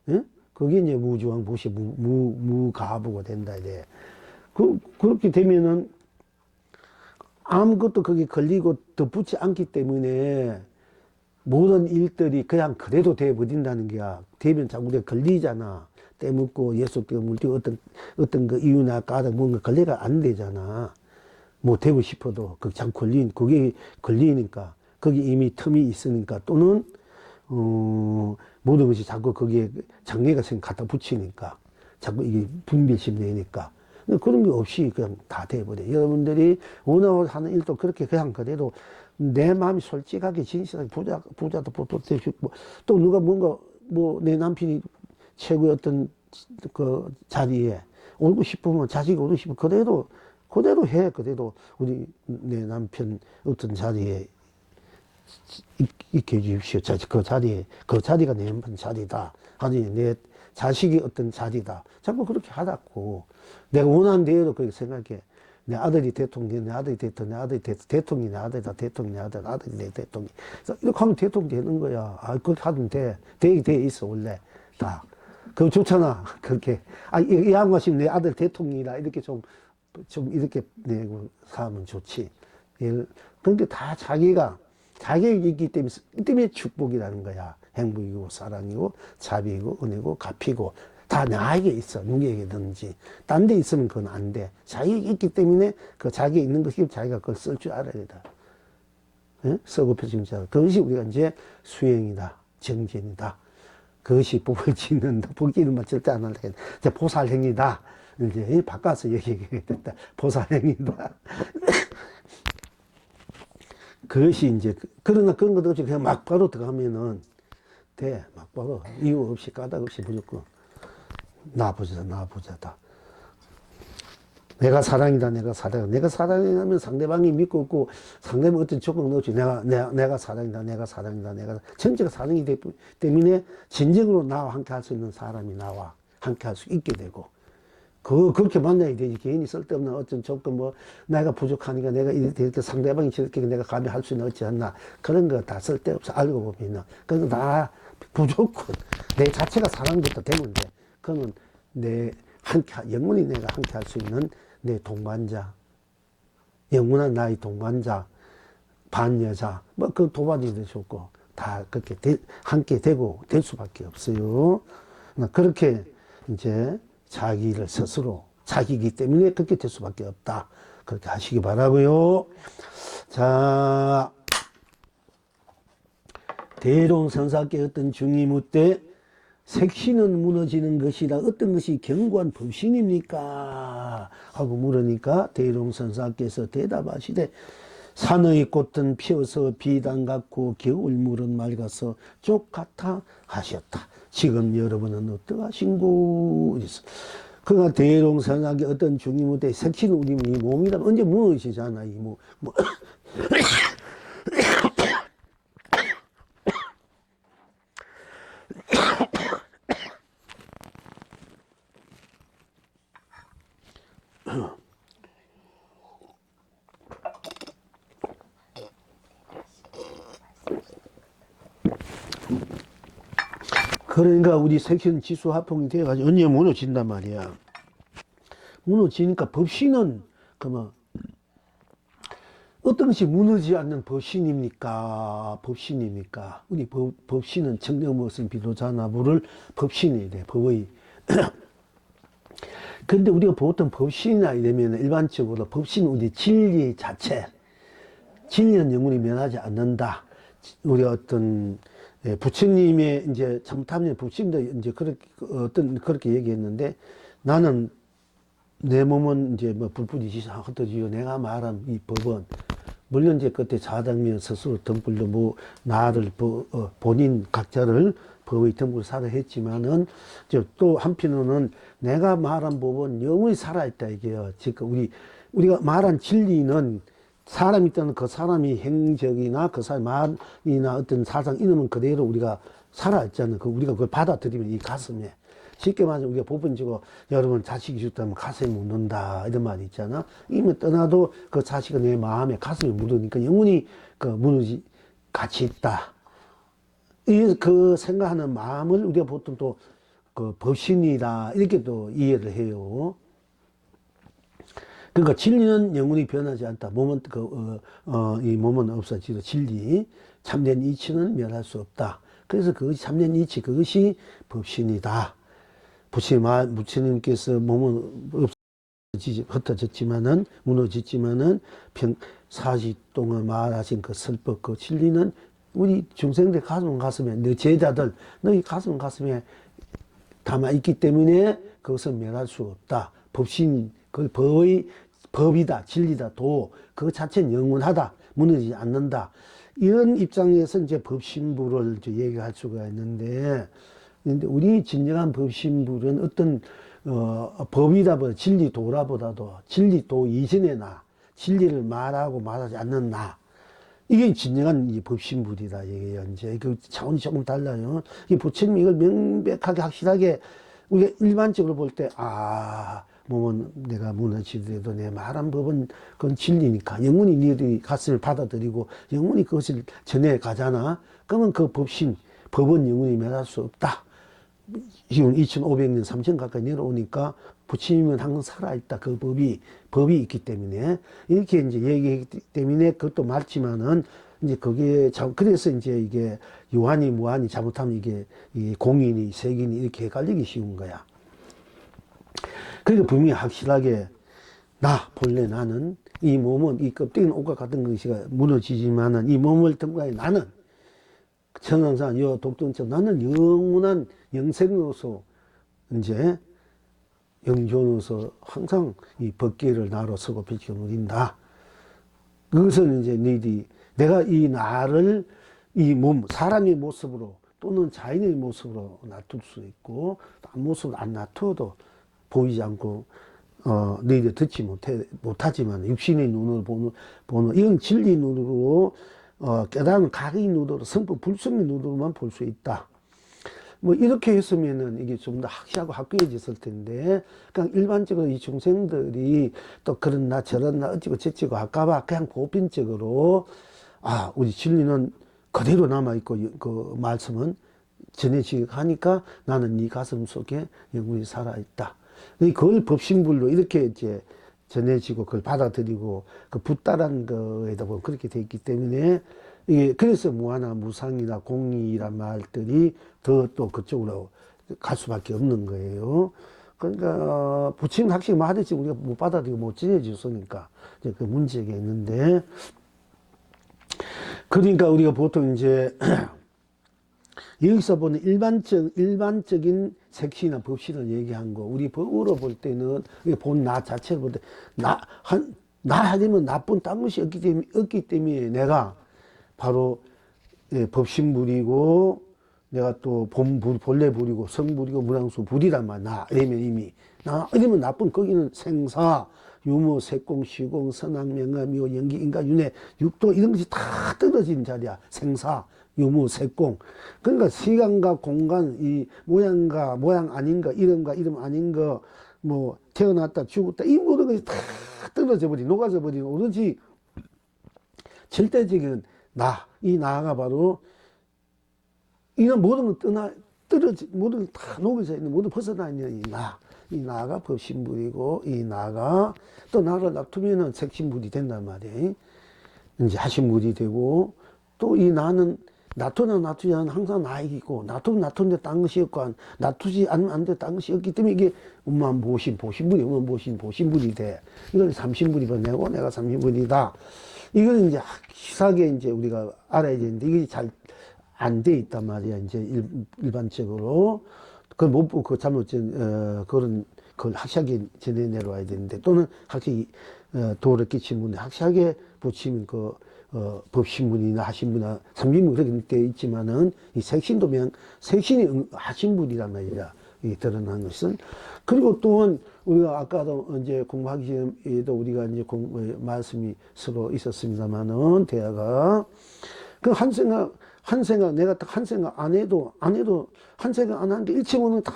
예? 그게 이제 무주왕 무시 무가부가 된다 이래. 그렇게 되면은 아무것도 거기 걸리고 덧붙지 않기 때문에 모든 일들이 그냥 그래도 돼버린다는 게야. 되면 자꾸 우리가 걸리잖아. 때묻고 예속되고 물뛰고 어떤 그 이유나 까닭 뭔가 걸레가 안 되잖아. 뭐 되고 싶어도 자꾸 그게 걸리니까 거기 이미 틈이 있으니까 또는 모든 것이 자꾸 거기에 장애가 갖다 붙이니까 자꾸 이게 분별심 내니까 그런 게 없이 그냥 다 돼버려. 여러분들이 원하고 하는 일도 그렇게 그냥 그대로 내 마음이 솔직하게 진실하게 부자도 되시고 또 누가 뭔가 내 남편이 최고의 어떤 그 자리에 오고 싶으면 자식이 오고 싶으면 그대로 해. 그대로 내 남편 어떤 자리에 있게 해주십시오. 그 자리가 내 남편 자리다. 아니 내 자식이 어떤 자리다. 자꾸 그렇게 하라고. 내가 원하는 대로 그렇게 생각해. 내 아들이 대통령, 내 아들이 대통령, 내 아들이 대통령이 내 아들이다. 대통령, 내 아들, 아들이 내 대통령. 그래서 이렇게 하면 대통령 되는 거야. 그렇게 하면 돼. 돼 있어, 원래. 다. 그럼 좋잖아. 그렇게. 이 양반심 내 아들 대통령이다. 이렇게 좀 이렇게 내고 사면 좋지. 그런데 다 자기가 있기 때문에 축복이라는 거야. 행복이고, 사랑이고, 자비이고, 은혜고, 갚이고. 다 나에게 있어. 누구에게든지. 딴 데 있으면 그건 안 돼. 자기에게 있기 때문에 그 자기에 있는 것이 자기가 그걸 쓸 줄 알아야 돼. 예? 쓰고 펴진 줄 알아. 그것이 우리가 이제 수행이다. 정진이다. 그것이 복을 짓는다. 복기는 절대 안 할게. 이제 보살행이다. 이제 바꿔서 얘기해야 된다. 보살행이다. 그것이 이제, 그러나 그런 것 없이 그냥 막바로 들어가면은 돼. 막바로. 이유 없이 까닭 없이 무조건. 나 부자다. 내가 사랑이다. 내가 사랑이라면 상대방이 믿고 없고 상대방 어떤 조건 없이 내가 사랑이다. 전체가 사랑이 되기 때문에 진정으로 나와 함께 할 수 있는 사람이 나와 함께 할 수 있게 되고 그렇게 만나야 되지. 개인이 쓸데없는 어떤 조건, 뭐, 내가 부족하니까 내가 이렇게 상대방이 저렇게 내가 감히 할 수 있는 어찌 않나. 그런 거 다 쓸데없어. 알고 보면은. 그건 다 부족한. 내 자체가 사람부터 되면 돼. 그거는 영원히 내가 함께 할 수 있는 내 동반자. 영원한 나의 동반자. 반여자. 뭐, 그 도반이도 좋고. 다 그렇게 함께 되고 될 수밖에 없어요. 그렇게 이제 자기를 스스로 자기이기 때문에 그렇게 될 수밖에 없다. 그렇게 하시기 바라고요. 자, 대롱선사께 어떤 중이묻되 색신은 무너지는 것이라 어떤 것이 견고한 법신입니까? 하고 물으니까 대롱선사께서 대답하시되 산의 꽃은 피어서 비단 같고 겨울물은 맑아서 쪽 같아 하셨다. 지금 여러분은 어떠하신고? 그가 대롱선악의 어떤 중이무대 색신 우리 몸이라 언제 무엇이잖아. 이 뭐. 그러니까 우리 색신 지수 합성이 돼가지고 언제 무너진단 말이야. 무너지니까 법신은 그러면 어떤 것이 무너지지 않는 법신입니까? 법신입니까? 우리 법신은 청정무엇은 비로자나무를 법신이 돼. 법의. 근데 우리가 보통 법신이나 이러면 일반적으로 법신 우리 진리 자체, 진리는 영원히 변하지 않는다. 우리 어떤 부처님의 이제 참탐의 부처님도 이제 그렇게 얘기했는데 나는 내 몸은 이제 뭐 불불이 흩어지고 내가 말한 이 법은 물론 이제 그때 자당면 스스로 등불로 뭐 나를 본인 각자를 법의 등불 살아 했지만은 또 한편으로는 내가 말한 법은 영원히 살아있다 이게요. 지금 우리가 말한 진리는 사람이 있다는 그 사람이 행적이나 그 사람의 말이나 어떤 사상 이놈은 그대로 우리가 살아있잖아요. 우리가 그걸 받아들이면 이 가슴에 쉽게 말하면 우리가 법은지고 여러분 자식이 죽다면 가슴에 묻는다 이런 말이 있잖아. 이미 떠나도 그 자식은 내 마음에 가슴에 묻으니까 영원히 그 무너지 같이 있다. 그 생각하는 마음을 우리가 보통 또 그 법신이다 이렇게 또 이해를 해요. 그러니까 진리는 영원히 변하지 않다. 몸은 이 몸은 없어지도 진리, 참된 이치는 멸할 수 없다. 그래서 그것이 참된 이치, 그것이 법신이다. 부처님께서 몸은 흩어졌지만은 무너졌지만은 사시 동안 말하신 그 설법, 그 진리는 우리 중생들 가슴에 너 제자들 너희 가슴에 담아 있기 때문에 그것은 멸할 수 없다. 법신, 그 법이다, 진리다, 그 자체는 영원하다, 무너지지 않는다. 이런 입장에서 이제 법신부를 이제 얘기할 수가 있는데, 우리 진정한 법신부는 어떤, 법이다보다 진리도라보다도 진리도 이전의 나, 진리를 말하고 말하지 않는 나. 이게 진정한 이 법신불이다. 이게 이제 그 차원이 조금 달라요. 이 부처님이 이걸 명백하게 확실하게 우리가 일반적으로 볼 때, 몸은 내가 무너지더라도 내 말한 법은 그건 진리니까 영원히 너희들이 가슴을 받아들이고 영원히 그것을 전해 가잖아. 그러면 그 법은 영원히 멸할 수 없다. 지금 2500년, 3000 가까이 내려오니까 부처님은 항상 살아있다. 그 법이 있기 때문에. 이렇게 이제 얘기했기 때문에 그것도 맞지만은 이제 그게 그래서 이제 이게 유한이 무한이 잘못하면 이게 공인이 색인이 이렇게 헷갈리기 쉬운 거야. 그러니까 분명히 확실하게 본래 나는 이 몸은 이 껍데기는 옷과 같은 것이 무너지지만은 이 몸을 통과해 나는 천왕산 여 독존처럼 나는 영원한 영생으로서 이제 영존으로서 항상 이 법계를 나로 서고 비치고 누린다. 그것은 이제 너희들이 내가 이 나를 이 몸 사람의 모습으로 또는 자연의 모습으로 놔둘 수 있고 또 모습을 안 놔둬도 보이지 않고 너희들 듣지 못하지만 육신의 눈으로 보는 이건 진리 눈으로 깨달은 각의 눈으로 성법 불성의 눈으로만 볼 수 있다. 뭐 이렇게 했으면은 이게 좀 더 확실하고 확고해졌을 텐데, 그냥 일반적으로 이 중생들이 또 그런 나 저런 나 어찌고 저찌고 할까봐 그냥 보편적으로 아, 우리 진리는 그대로 남아있고 그 말씀은 전해지고 하니까 나는 네 가슴 속에 영원히 살아있다. 그걸 법신불로 이렇게 이제 전해지고 그걸 받아들이고 그 붓다란 거에다 보면 그렇게 돼 있기 때문에 이게 그래서 무하나 무상이나 공이란 말들이 더 또 그쪽으로 갈 수밖에 없는 거예요. 그러니까 부처님 확실히 말했지 우리가 못 받아들이고 못 전해줬으니까 이제 그 문제가 있는데, 그러니까 우리가 보통 이제 여기서 보는 일반적인 색신이나 법신을 얘기한 거, 우리 법으로 볼 때는, 본 나 자체를 볼 때, 나 하려면 나쁜 딴 것이 없기 때문에 내가 바로, 예, 법신불이고, 내가 또 본래 불이고, 성불이고, 무량수 불이란 말, 나, 이러면 이미. 나, 이러면 나쁜, 거기는 생사, 유무, 색공, 시공, 선악, 명화, 미호, 연기, 인가, 윤회, 육도, 이런 것이 다 떨어진 자리야. 생사, 유무, 색공. 그러니까 시간과 공간, 이 모양과 모양 아닌 거, 이름과 이름 아닌 거, 뭐, 태어났다, 죽었다, 이 모든 것이 다 떨어져 버린, 녹아져 버린, 오로지 절대적인 나, 이 나가 바로, 이런 모든 건 모든 다 녹여져 있는, 모든 벗어나 있는 이 나. 이 나가 법신불이고, 이 나가 또 나를 놔두면은 색신불이 된단 말이에요. 이제 하신불이 되고, 또 이 나는 놔두나 놔두지 않으면 항상 나이고, 놔두는데 딴 것이 없고, 놔두지 않으면 안 돼, 딴 것이 없기 때문에 이게 보신불이, 보신불이 돼. 이걸 삼신불이 번내고, 내가 삼신불이다. 이걸 이제 희사하게 이제 우리가 알아야 되는데, 이게 잘 안 돼 있단 말이야, 이제 일반적으로. 그걸 못 보고, 그걸 확실하게 전해 내려와야 되는데, 또는 확실히, 도를 끼친 분이 확실하게 붙이면 법신분이나 하신분이나 삼신분 그렇게 되어 있지만은, 이 색신도 색신이 하신분이란 말이야. 이 드러난 것은. 그리고 또한, 우리가 아까도 이제 공부하기 전에도 우리가 이제 말씀이 서로 있었습니다만은, 대화가, 그 한 생각, 내가 딱 한 생각 안 해도, 한 생각 안 하는데 일체모는 다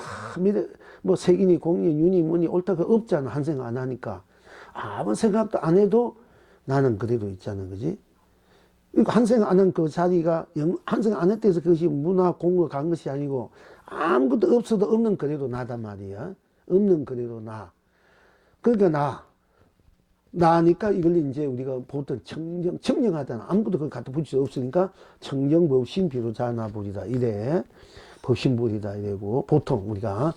뭐 색이니 공이니 윤이 뭐니 옳다 그 없잖아. 한 생각 안 하니까. 아무 생각도 안 해도 나는 그대로 있잖아. 그지? 그러니까 한 생각 안 한 그 자리가, 한 생각 안 했다 해서 그것이 문화 공으로 간 것이 아니고 아무것도 없어도 없는 그대로 나단 말이야. 없는 그대로 나. 그러니까 나니까 이걸 이제 우리가 보통 청정하잖아. 아무것도 그걸 갖다 붙일 수 없으니까 청정법신 비로자나불이다. 이래. 법신불이다. 이래고. 보통 우리가.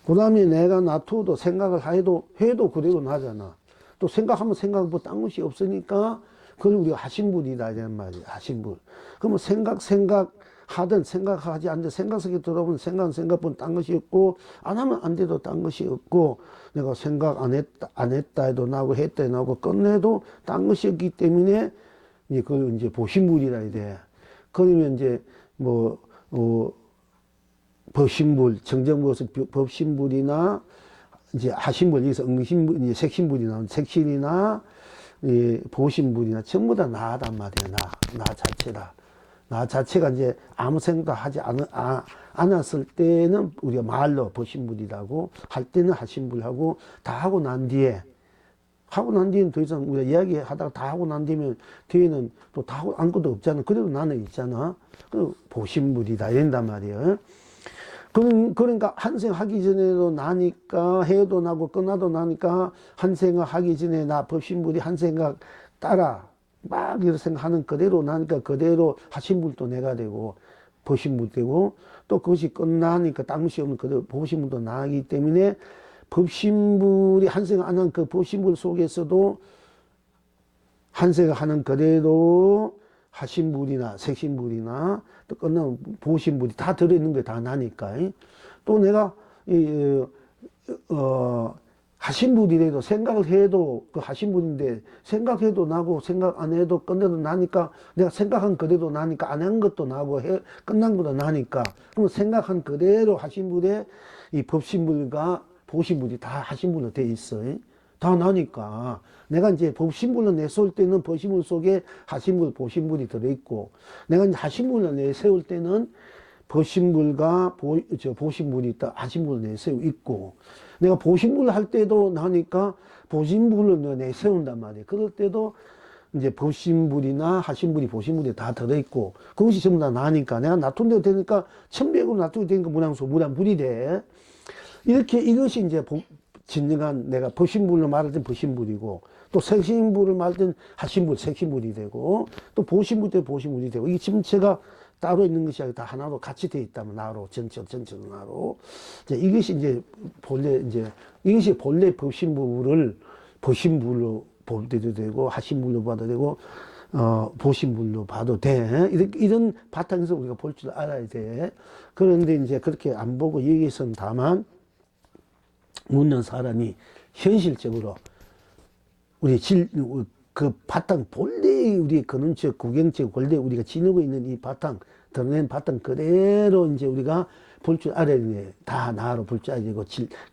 그 다음에 내가 놔둬도 생각을 해도 그대로 나잖아. 또 생각하면 생각보다 딴 것이 없으니까 그걸 우리가 하신불이다. 이런 말이야. 하신불. 그러면 생각하든 생각하지 않든 생각 속에 들어오면 생각보다 딴 것이 없고, 안 하면 안 돼도 딴 것이 없고, 내가 생각 안 했다 해도 나고 했다 해도 나고 끝내도 딴 것이 없기 때문에 이제 그걸 이제 보신불이라 해야 돼. 그러면 이제 법신불, 정정법에서 법신불이나 이제 하신불, 여기서 응신불, 이제 색신불이 나오는 색신이나 보신불이나 전부 다 나단 말이야. 나 자체다. 나 자체가 이제 아무 생각도 하지 않았을 때는 우리가 말로 법신불이라고, 할 때는 하신불하고, 다 하고 난 뒤에는 더 이상 우리가 이야기하다가 다 하고 난 뒤면 뒤에는 또 다 하고 아무것도 없잖아. 그래도 나는 있잖아. 그 보신불이다. 이런단 말이에요. 그러니까 한생 하기 전에도 나니까, 해도 나고 끝나도 나니까, 한 생각 하기 전에 나 법신불이 한 생각 따라 막 이렇게 생각하는 그대로 나니까 그대로 하신불도 내가 되고 법신불 되고, 또 그것이 끝나니까 딴 것이 없는 그대로 법신불도 나기 때문에, 법신불이 한 생각 안 한 그 법신불 속에서도 한 생각 하는 그대로 하신불이나 색신불이나 또 끝나면 보신불이 다 들어있는 게 다 나니까. 또 내가 하신불이라도 생각을 해도 그 하신불인데, 생각해도 나고 생각 안 해도 끝내도 나니까, 내가 생각한 그대로 나니까, 안 한 것도 나고 끝난 것도 나니까, 그러면 생각한 그대로 하신불에 이 법신불과 보신불이 다 하신불로 돼 있어. 다 나니까 내가 이제 법신불로 내세울 때는 법신불 속에 하신불, 보신불이 들어있고, 내가 이제 하신불로 내세울 때는 보신물과 보신물이 있다. 하신물을 내세우고 있고, 내가 보신물 할 때도 나니까 보신물을 내세운단 말이에요. 그럴 때도 이제 보신물이나 하신물이 보신물이 다 들어있고, 그것이 전부 다 나니까 내가 놔둔 대로 되니까 천백으로 놔두게 되니까 무량소, 무량물이 돼. 이렇게 이것이 이제 진정한 내가 보신물로 말할 땐 보신물이고, 또 색신물을 말할 땐 하신물, 색신물이 되고, 또 보신물 때 보신물이 되고, 이게 지금체가 따로 있는 것이 아니라 다 하나로 같이 되어 있다면 나로, 전체로 나로. 이것이 이제 이것이 본래 보신물로 볼 때도 되고, 하신물로 봐도 되고, 보신물로 봐도 돼. 이런 바탕에서 우리가 볼 줄 알아야 돼. 그런데 이제 그렇게 안 보고 여기서는 다만, 묻는 사람이 현실적으로 그 바탕 본래 우리 근원적 구경적 원래 우리가 지니고 있는 이 바탕 드러낸 바탕 그대로 이제 우리가 볼 줄 알아야 되네. 다 나로 볼 줄 알아야 되고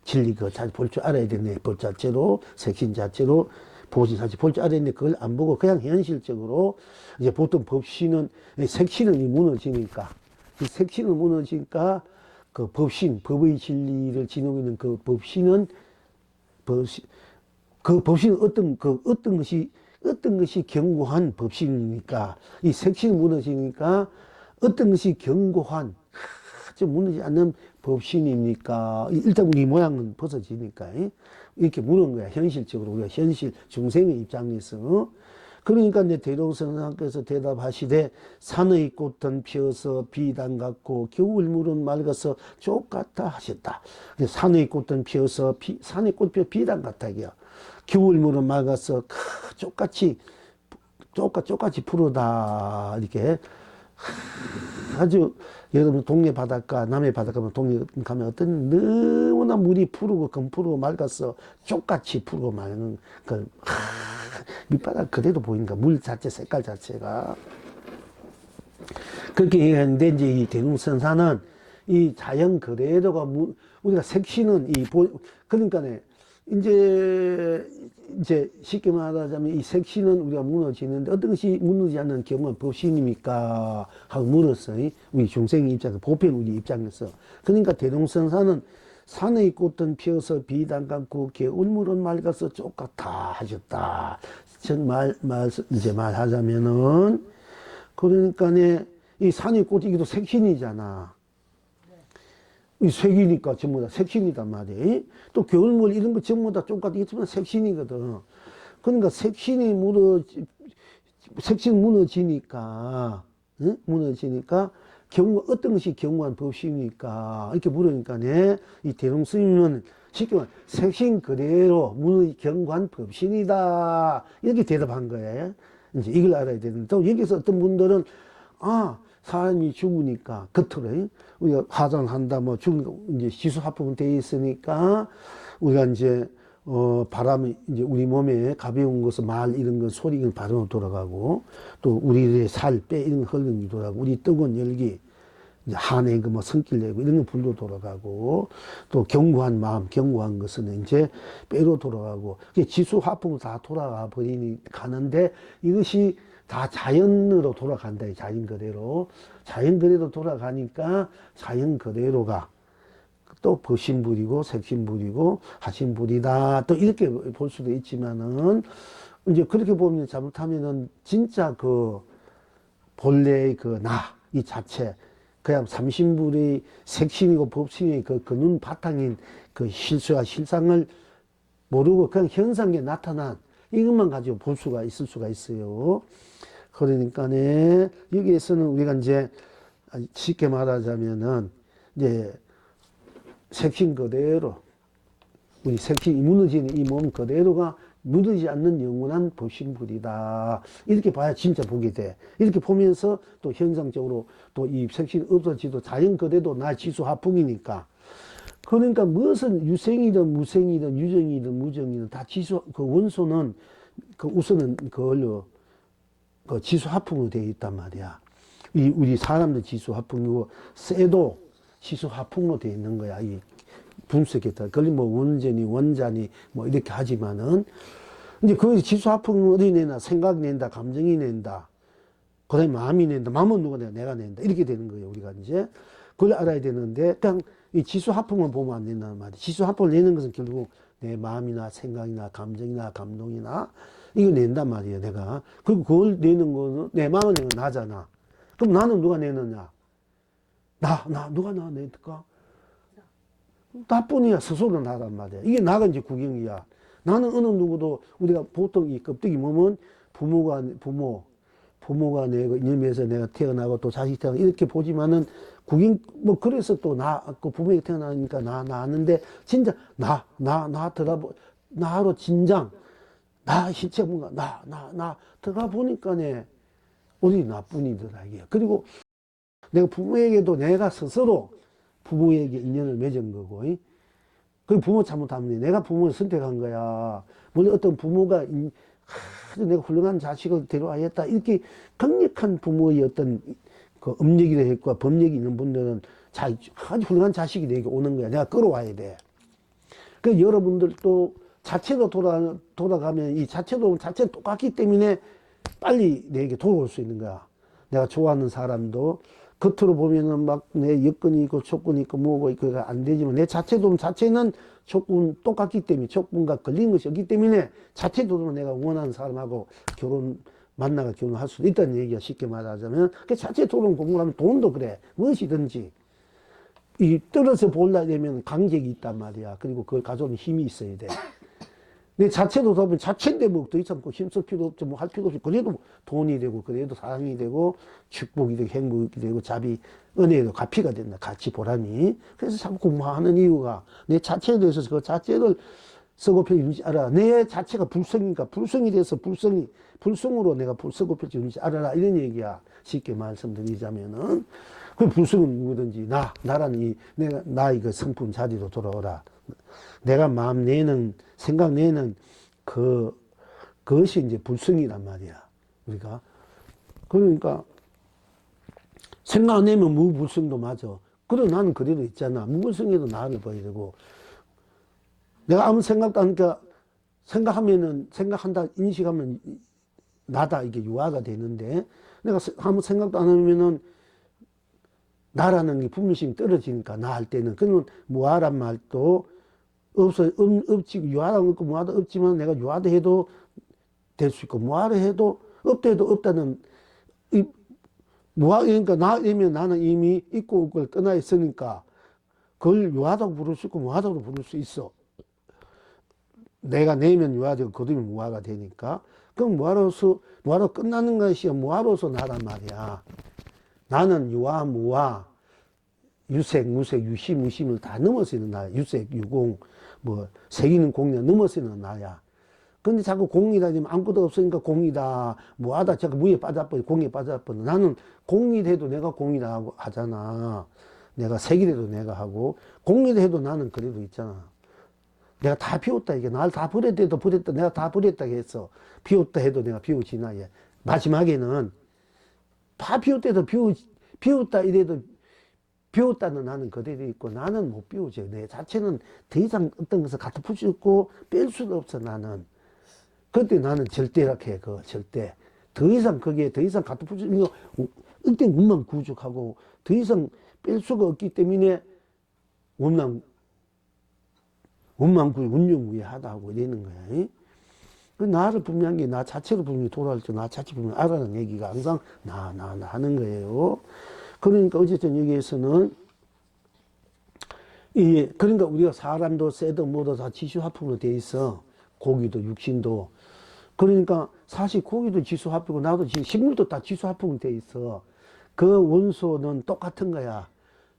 진리 볼 줄 알아야 되네. 법 자체로 색신 자체로 보신 자체 볼 줄 알아야 되는데 그걸 안 보고 그냥 현실적으로 이제 보통 법신은 색신은 무너지니까 이 색신은 무너지니까 그 법신, 법의 진리를 지니고 있는 그 법신은, 그 법신은 어떤 것이 견고한 법신이니까, 이 색신이 무너지니까, 어떤 것이 견고한, 좀 무너지지 않는 법신입니까? 일단 우리 모양은 벗어지니까, 이렇게 물은 거야. 현실적으로, 우리가 현실, 중생의 입장에서. 그러니까 이제 대종선생께서 대답하시되 산의 꽃은 피어서 비단 같고 겨울물은 맑아서 쪽 같아 하셨다. 산의 꽃은 피어서 산의 꽃 피어 비단 같아. 겨울물은 맑아서 쪽같이 푸르다. 이렇게 아주 여러분 동네 바닷가 남해 바닷가 동네 가면 어떤 너무나 물이 푸르고 검푸르고 맑아서 쪽같이 푸르고 맑은 그 밑바닥 그대로 보이니까 물 자체 색깔 자체가 그렇게 얘기하는데 이제 이 대웅선사는 이 자연 그대로가 우리가 색신은 그러니까네 이제 쉽게 말하자면 이 색신은 우리가 무너지는데 어떤 것이 무너지지 않는 경우는 법신입니까? 하고 물었어요. 우리 중생의 입장에서, 보편 우리 입장에서. 그러니까 대종선사는 산의 꽃은 피어서 비단 같고 겨울물은 맑아서 쪽같아 하셨다. 이제 말하자면은, 그러니까네 이 산의 꽃이기도 색신이잖아. 이 색이니까 전부 다 색신이단 말이에요. 또 겨울물 이런 거 전부 다 똑같이 있지만 색신이거든. 그러니까 색신이 색신 무너지니까, 응? 무너지니까 어떤 것이 견고한 법신입니까? 이렇게 물으니까네, 이 대종스님은 쉽게 말하면 색신 그대로 견고한 법신이다. 이렇게 대답한 거예요. 이제 이걸 알아야 되는데, 또 여기서 어떤 분들은, 사람이 죽으니까, 겉으로, 우리가 화장을 한다, 이제 지수화풍은 돼 있으니까, 우리가 이제, 바람이, 이제 우리 몸에 가벼운 것은 말, 이런 건 소리, 이건 바람으로 돌아가고, 또 우리의 살, 뼈, 이런 건 혈관이 돌아가고, 우리 뜨거운 열기, 이제 한의 성길 내고, 이런 건 불로 돌아가고, 또 견고한 마음, 견고한 것은 이제 뼈로 돌아가고, 지수화풍으로 다 돌아가 가는데, 이것이 다 자연으로 돌아간다. 자연 그대로. 자연 그대로 돌아가니까 자연 그대로가 또 법신불이고 색신불이고 하신불이다. 또 이렇게 볼 수도 있지만은 이제 그렇게 보면 잘못하면은 진짜 그 본래의 이 자체 그냥 삼신불의 색신이고 법신의 그 눈 바탕인 그 실수와 실상을 모르고 그냥 현상에 나타난 이것만 가지고 볼 수가 있을 수가 있어요. 그러니까네, 여기에서는 우리가 이제 쉽게 말하자면은, 이제 색신 그대로, 우리 색신이 무너지는 이 몸 그대로가 무너지지 않는 영원한 법신불이다. 이렇게 봐야 진짜 보게 돼. 이렇게 보면서 또 현상적으로 또 이 색신이 없어지도 자연 그대로 나 지수화풍이니까. 그러니까 무엇은 유생이든 무생이든 유정이든 무정이든 다 그 원소는 우선은 그걸로 지수화풍으로 되어 있단 말이야. 우리 사람들 지수화풍이고, 쇠도 지수화풍으로 되어 있는 거야. 이 분석에 따라. 그걸 원전이, 원자니, 이렇게 하지만은, 이제 그 지수화풍은 어디 내나? 생각이 낸다, 감정이 낸다. 그 다음에 마음이 낸다. 마음은 누가 낸다? 내가 낸다. 이렇게 되는 거예요, 우리가 이제. 그걸 알아야 되는데, 그냥 이 지수화풍만 보면 안 된다는 말이야. 지수화풍을 내는 것은 결국 내 마음이나 생각이나 감정이나 감동이나 이거 낸단 말이에요, 내가. 그리고 그걸 내는 거는 내 마음은 내가 나잖아. 그럼 나는 누가 내느냐? 누가 나 낼까? 나뿐이야. 스스로 나란 말이야. 이게 나가 이제 구경이야. 나는 어느 누구도 우리가 보통 이 껍데기 몸은 부모가 내가 이념에서 내가 태어나고 또 자식 태어나고 이렇게 보지만은 구경, 뭐 그래서 또 그 부모에게 태어나니까 나왔는데 진짜 나로 진장, 나 실체 뭔가, 들어가 보니까네, 우리 나뿐이더라, 이게. 그리고 내가 부모에게도 내가 스스로 부모에게 인연을 맺은 거고, 그 부모 잘못하면 내가 부모를 선택한 거야. 물론 어떤 부모가 내가 훌륭한 자식을 데려와야겠다. 이렇게 강력한 부모의 어떤 그 업력이라 했고 법력이 있는 분들은 아주 훌륭한 자식이 내게 오는 거야. 내가 끌어와야 돼. 그 여러분들도 자체로 돌아가면 이 자체도 똑같기 때문에 빨리 내게 돌아올 수 있는 거야. 내가 좋아하는 사람도 겉으로 보면은 막 내 여건이 있고 조건이 있고 뭐고 있고 안 되지만 내 자체는 조건 똑같기 때문에 조건과 걸린 것이 없기 때문에 자체도로 내가 원하는 사람하고 만나가 결혼할 수도 있다는 얘기야. 쉽게 말하자면. 그 자체도로 공부하면 돈도 그래. 무엇이든지. 떨어져 보려면 강적이 있단 말이야. 그리고 그걸 가져오는 힘이 있어야 돼. 내 자체도 보면 자체인데 뭐 더 이상 힘쓸 필요 없죠. 뭐 할 필요 없죠. 그래도 돈이 되고, 그래도 사랑이 되고, 축복이 되고, 행복이 되고, 은혜도 가피가 된다. 가치, 보람이. 그래서 자꾸 공부하는 이유가 내 자체에 대해서 그 자체를 쓰고 펴지 알아. 내 자체가 불성이니까 불성이 돼서 불성으로 내가 쓰고 펴지 알아라. 이런 얘기야. 쉽게 말씀드리자면은. 그 불성은 누구든지 나라는 나의 그 성품 자리로 돌아오라. 내가 마음 내는, 생각 내는 그것이 이제 불성이란 말이야. 우리가. 그러니까, 생각 안 내면 무불성도 맞아. 그래, 나는 그대로 있잖아. 무불성에도 나를 봐야 되고. 내가 아무 생각도 안 하니까, 생각한다, 인식하면 나다, 이게 유화가 되는데, 내가 아무 생각도 안 하면은, 나라는 게 분명심이 떨어지니까, 나 할 때는. 그러면 무아란 말도 없지, 유아도 없고 무아도 없지만 내가 유아도 해도 될 수 있고, 무아를 해도 없다는, 그러니까 나이면 나는 이미 있고 없고를 떠나 있으니까, 그걸 유아다고 부를 수 있고, 무아다고 부를 수 있어. 내가 내면 유아되고, 거두면 무아가 되니까. 그럼 무아로 끝나는 것이 무아로서 나란 말이야. 나는 유아, 무아, 유색, 무색, 유시, 무심을 다 넘어서 있는 나야. 유색, 유공, 색이는 공이나 넘어서 있는 나야. 근데 자꾸 공이다 하면 아무것도 없으니까 공이다, 무하다, 자꾸 무에 빠져버려, 공에 빠져버려. 나는 공이 돼도 내가 공이다 하잖아. 내가 색이라도 내가 하고, 공이다 해도 나는 그래도 있잖아. 내가 다 비웠다, 이게. 날 다 버렸다, 내가 다 버렸다 했어. 비웠다 해도 내가 비우지나, 예. 마지막에는, 다 비웠다 해도 비웠다 이래도 비웠다는 나는 그대로 있고 나는 못 비우지. 내 자체는 더 이상 어떤 것을 갖다 풀 수 있고 뺄 수도 없어, 나는. 그때 나는 절대라고 해, 절대. 더 이상 갖다 풀 수 있는 거, 이때 원망 구족하고 더 이상 뺄 수가 없기 때문에 원망 구족, 운명무해하다고 이러는 거야. 그 나를 분명히, 나 자체로 분명히 돌아올 때 나 자체 분명히 알아는 얘기가 항상 나 하는 거예요. 그러니까 어쨌든 여기에서는 그러니까 우리가 사람도 쇠도 뭐도 다 지수화풍으로 돼 있어. 고기도 육신도. 그러니까 사실 고기도 지수화풍이고 나도 식물도 다 지수화풍으로 돼 있어. 그 원소는 똑같은 거야.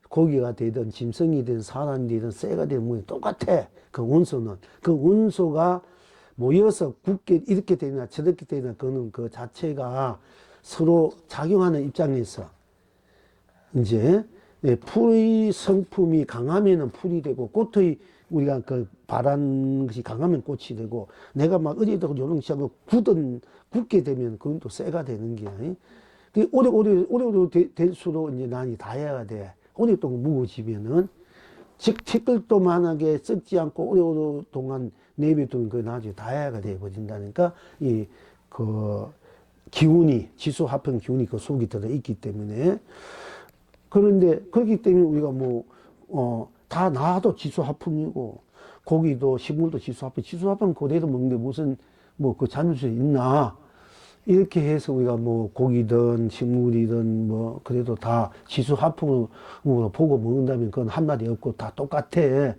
고기가 되든 짐승이 되든 사람이 되든 쇠가 되든 뭐 똑같아. 그 원소는. 그 원소가 모여서 굳게 이렇게 되나 저렇게 되나 그거는 그 자체가 서로 작용하는 입장에서 이제 풀의 성품이 강하면은 풀이 되고 꽃의 우리가 그 바란 것이 강하면 꽃이 되고 내가 막 어디에다가 요령시하고 굳게 되면 그건 또 쇠가 되는 게 오래 될수록 이제 난이 다해야 돼. 오랫동안 무거워지면은 즉 책들도 만약에 썩지 않고 오랫동안 내비두면 그 나중에 다해가 돼 버린다니까 그 기운이 지수화평 기운이 그 속에 들어 있기 때문에 그런데 그렇기 때문에 우리가 다 나도 지수화풍이고, 고기도 식물도 지수화풍, 지수화풍 그대로 먹는데 무슨 그 자존심이 있나? 이렇게 해서 우리가 고기든 식물이든 그래도 다 지수화풍으로 보고 먹는다면 그건 한마디 없고 다 똑같아.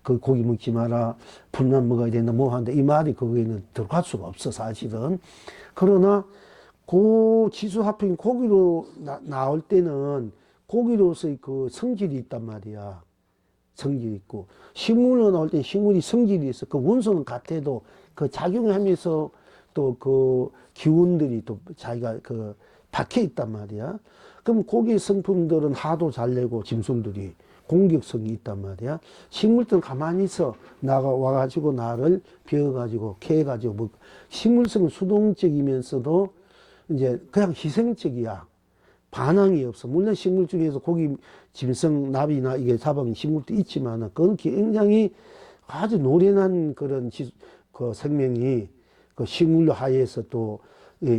그 고기 먹지 마라, 분만 먹어야 된다, 하는데 이 말이 거기에는 들어갈 수가 없어, 사실은. 그러나 그 지수화풍이 고기로 나올 때는 고기로서의 그 성질이 있단 말이야. 성질이 있고, 식물로 나올 때 식물이 성질이 있어. 그 원소는 같아도 그 작용하면서 또 그 기운들이 또 자기가 그 박혀 있단 말이야. 그럼 고기 성품들은 하도 잘 내고 짐승들이 공격성이 있단 말이야. 식물들은 가만히 있어. 와가지고 나를 베어가지고 캐가지고 식물성은 수동적이면서도 이제 그냥 희생적이야. 반항이 없어. 물론 식물 중에서 고기, 짐승, 나비나 이게 잡아먹는 식물도 있지만, 그건 굉장히 아주 노련한 그런 그 생명이 그 식물로 하에서 또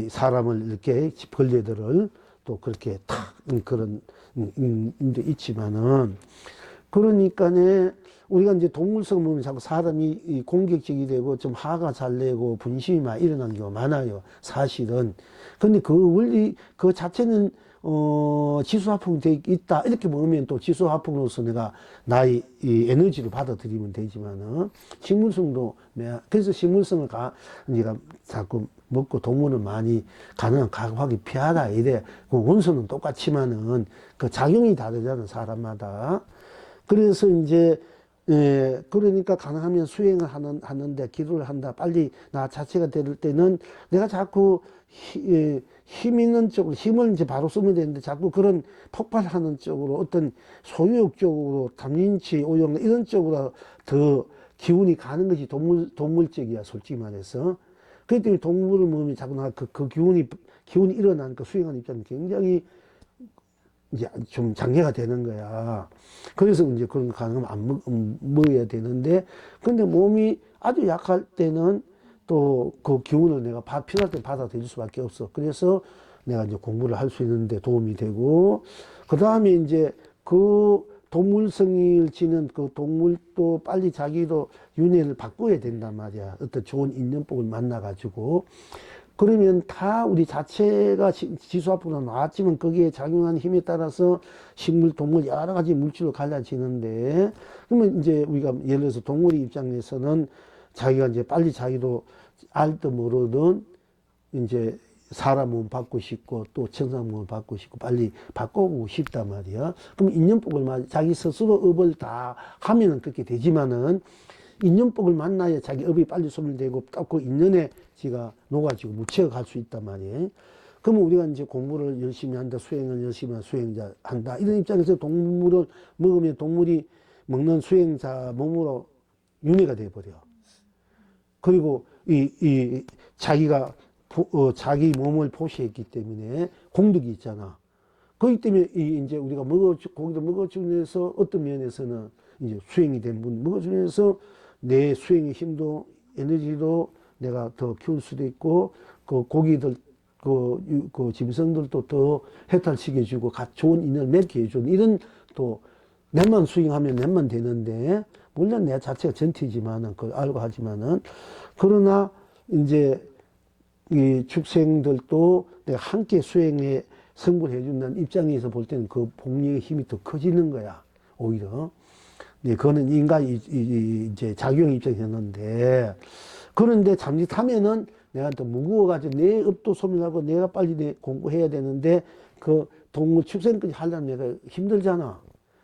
사람을 이렇게 벌레들을 또 그렇게 탁 그런 데 있지만은, 그러니까네 우리가 이제 동물성 보면 자꾸 사람이 공격적이 되고 좀 화가 잘 내고 분심이 많이 일어나는 경우가 많아요, 사실은. 근데 그 원리 그 자체는 지수화풍이 돼 있다 이렇게 보면 또 지수화풍으로서 내가 나의 이 에너지를 받아들이면 되지만은, 식물성도 그래서 식물성을 우리가 자꾸 먹고 동물은 많이 가능한 각하기 피하다 이래. 그 원소는 똑같지만은 그 작용이 다르잖아, 사람마다. 그래서 이제 그러니까 가능하면 수행을 하는데 기도를 한다. 빨리 나 자체가 될 때는 내가 자꾸 힘 있는 쪽으로, 힘을 이제 바로 쓰면 되는데 자꾸 그런 폭발하는 쪽으로 어떤 소유욕 쪽으로 담임치, 오용 이런 쪽으로 더 기운이 가는 것이 동물적이야, 솔직히 말해서. 그렇기 때문에 동물을 먹으면 자꾸 그 기운이 일어나니까 수행하는 입장은 굉장히 이제 좀 장애가 되는 거야. 그래서 이제 그런 거 가능하면 안 먹어야 되는데, 근데 몸이 아주 약할 때는 또 그 기운을 내가 필요할 때 받아들일 수밖에 없어. 그래서 내가 이제 공부를 할 수 있는데 도움이 되고, 그 다음에 이제 그 동물성을 지닌 그 동물도 빨리 자기도 윤회를 바꿔야 된단 말이야. 어떤 좋은 인연법을 만나가지고. 그러면 다 우리 자체가 지수화풍으로 나왔지만 거기에 작용하는 힘에 따라서 식물, 동물 여러 가지 물질로 갈라지는데, 그러면 이제 우리가 예를 들어서 동물의 입장에서는 자기가 이제 빨리 자기도 알듯 모르든 이제 사람 몸 받고 싶고 또 천상 몸을 받고 싶고 빨리 바꿔보고 싶단 말이야. 그럼 인연법을 자기 스스로 업을 다 하면은 그렇게 되지만은, 인연법을 만나야 자기 업이 빨리 소멸되고 딱 그 인연에 지가 녹아지고 묻혀갈 수 있단 말이에요. 그러면 우리가 이제 공부를 열심히 한다, 수행을 열심히 한 수행자 한다, 이런 입장에서 동물을 먹으면 동물이 먹는 수행자 몸으로 윤회가 돼버려. 그리고 자기가 자기 몸을 포시했기 때문에 공덕이 있잖아. 그렇기 때문에 이제 우리가 고기를 먹어주면서 어떤 면에서는 이제 수행이 된 분 먹어주면서 내 수행의 힘도 에너지도 내가 더 키울 수도 있고, 그 고기들 그 짐승들도 더 해탈시켜주고 좋은 인연을 맺게 해주는, 이런 또 내만 수행하면 내만 되는데, 물론 내 자체가 전티지만은 그걸 알고 하지만은, 그러나 이제 이 축생들도 내가 함께 수행에 성불해 준다는 입장에서 볼 때는 그 복리의 힘이 더 커지는 거야, 오히려. 그거는 인간이 이제 작용 입장이었는데, 그런데 잠짓하면은 내가 또 무거워가지고 내 업도 소멸하고 내가 빨리 공부해야 되는데, 그 동물 축생까지 하려면 내가 힘들잖아.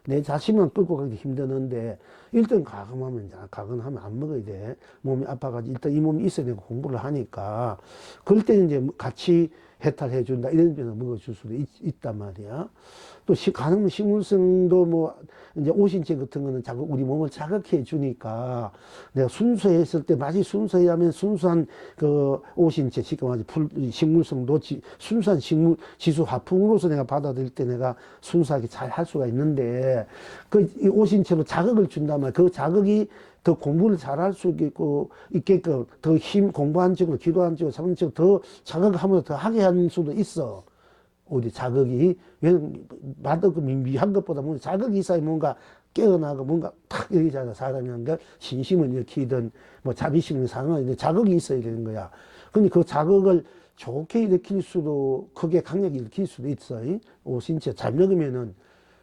내 자신만 끌고 가기 힘드는데, 일단 가근하면 안 먹어야 돼. 몸이 아파가지고 일단 이 몸이 있어야 되고 공부를 하니까. 그럴 때는 이제 같이 해탈해준다, 이런 데서 먹어줄 수도 있단 말이야. 또 가능한 식물성도 이제 오신체 같은 거는 자꾸 우리 몸을 자극해 주니까, 내가 순수했을 때 맛이 순수해야 하면 순수한 그 오신체, 쉽게 말하지 식물성도 순수한 지수 화풍으로서 내가 받아들일 때 내가 순수하게 잘 할 수가 있는데, 그 오신체로 자극을 준다면 그 자극이 더 공부를 잘할 수 있게끔 더 공부한 쪽으로, 기도한 쪽으로, 사는 쪽으로 더 자극을 하면서 더 하게 하는 수도 있어. 어디 자극이, 왜냐면 맛없고 미미한 것보다 뭔가 자극이 있어야 뭔가 깨어나고 뭔가 탁 이러잖아. 사람이 한 게 신심을 일으키든 뭐 자비심을 상하는 자극이 있어야 되는 거야. 근데 그 자극을 좋게 일으킬 수도, 크게 강력히 일으킬 수도 있어. 오신채 잘 먹으면은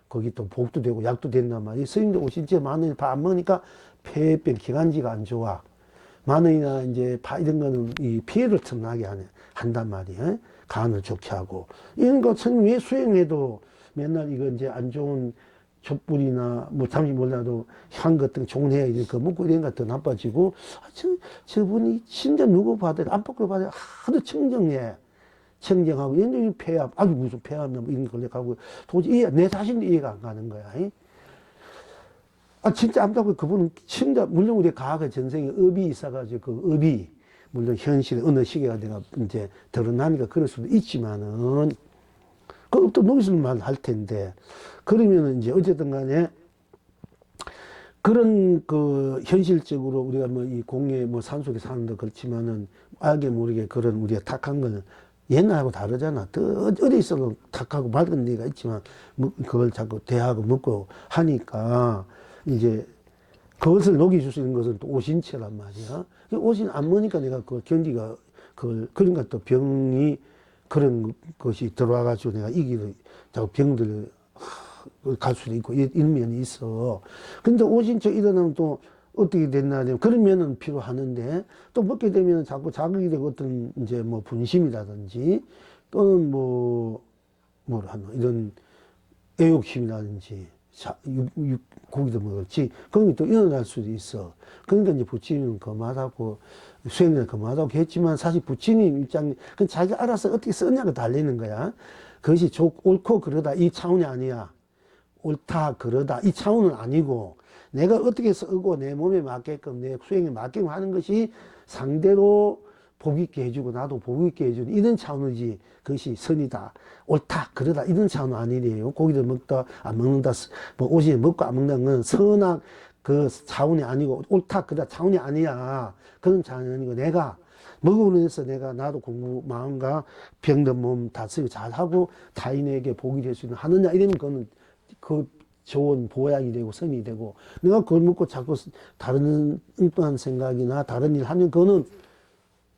거기 또 복도 되고 약도 된단 말이야. 스님도 오신채 마늘 밥 안 먹으니까 폐병, 기관지가 안 좋아. 마늘이나 이제 파 이런 거는 이 피해를 틈나게 한단 말이야. 간을 좋게 하고. 이런 거 스님 왜 수행해도 맨날 이거 이제 안 좋은 촛불이나 뭐 잠시 몰라도 향 같은 좋은 해 이런 거 먹고 이런 것도 나빠지고, 저분이 진짜 누구 봐도 안 받고 봐도 하도 청정해. 청정하고, 완전히 폐압, 아주 무슨 폐압이나 뭐 이런 걸 하고, 도저히 내 자신도 이해가 안 가는 거야. 진짜 안타깝고 그분은 진짜, 물론 우리 과거 전생에 업이 있어가지고 그 업이, 물론 현실에 어느 시기가 내가 이제 드러나니까 그럴 수도 있지만은, 그 업도 노기술만 할 텐데, 그러면은 이제 어쨌든 간에 그런 그 현실적으로 우리가 뭐 이 공예 뭐 산속에 사는데 그렇지만은 알게 모르게 그런 우리가 탁한 건 옛날하고 다르잖아. 어디 있어도 탁하고 맑은 데가 있지만 그걸 자꾸 대하고 먹고 하니까 이제 그것을 녹여줄 수 있는 것은 또 오신채란 말이야. 오신 안 먹으니까 내가 그 견디가 그러니까 또 병이 그런 것이 들어와가지고 내가 이기를 자꾸 병들 갈 수도 있고 이런 면이 있어. 근데 오신채 일어나면 또 어떻게 됐나 하면 그런 면은 필요하는데, 또 먹게 되면 자꾸 자극이 되고 어떤 이제 뭐 분심이라든지 또는 뭐라 하나 이런 애욕심이라든지 고기도 먹었지 그런 게 또 일어날 수도 있어. 그러니까 이제 부처님은 거마다고 수행을 거마다고 했지만, 사실 부처님 입장에 그건 자기가 알아서 어떻게 쓰냐가 달리는 거야. 그것이 옳고 그러다 이 차원이 아니야. 옳다 그러다 이 차원은 아니고, 내가 어떻게 쓰고 내 몸에 맞게끔 내 수행에 맞게끔 하는 것이 상대로 복 있게 해주고 나도 복 있게 해주는 이런 차원이지, 그것이 선이다 옳다 그러다 이런 차원은 아니래요. 고기를 먹다 안 먹는다, 뭐 오시 먹고 안 먹는 건 선악 그 차원이 아니고, 옳다 그러다 차원이 아니야. 그런 차원이 아니고, 내가 먹음으로 해서 내가 나도 공부 마음과 병든 몸 다스리고 잘하고 타인에게 복이 될 수 있는 하느냐 이러면 그거는 그 좋은 보약이 되고 선이 되고, 내가 그걸 먹고 자꾸 다른 엉뚱한 생각이나 다른 일 하면 그거는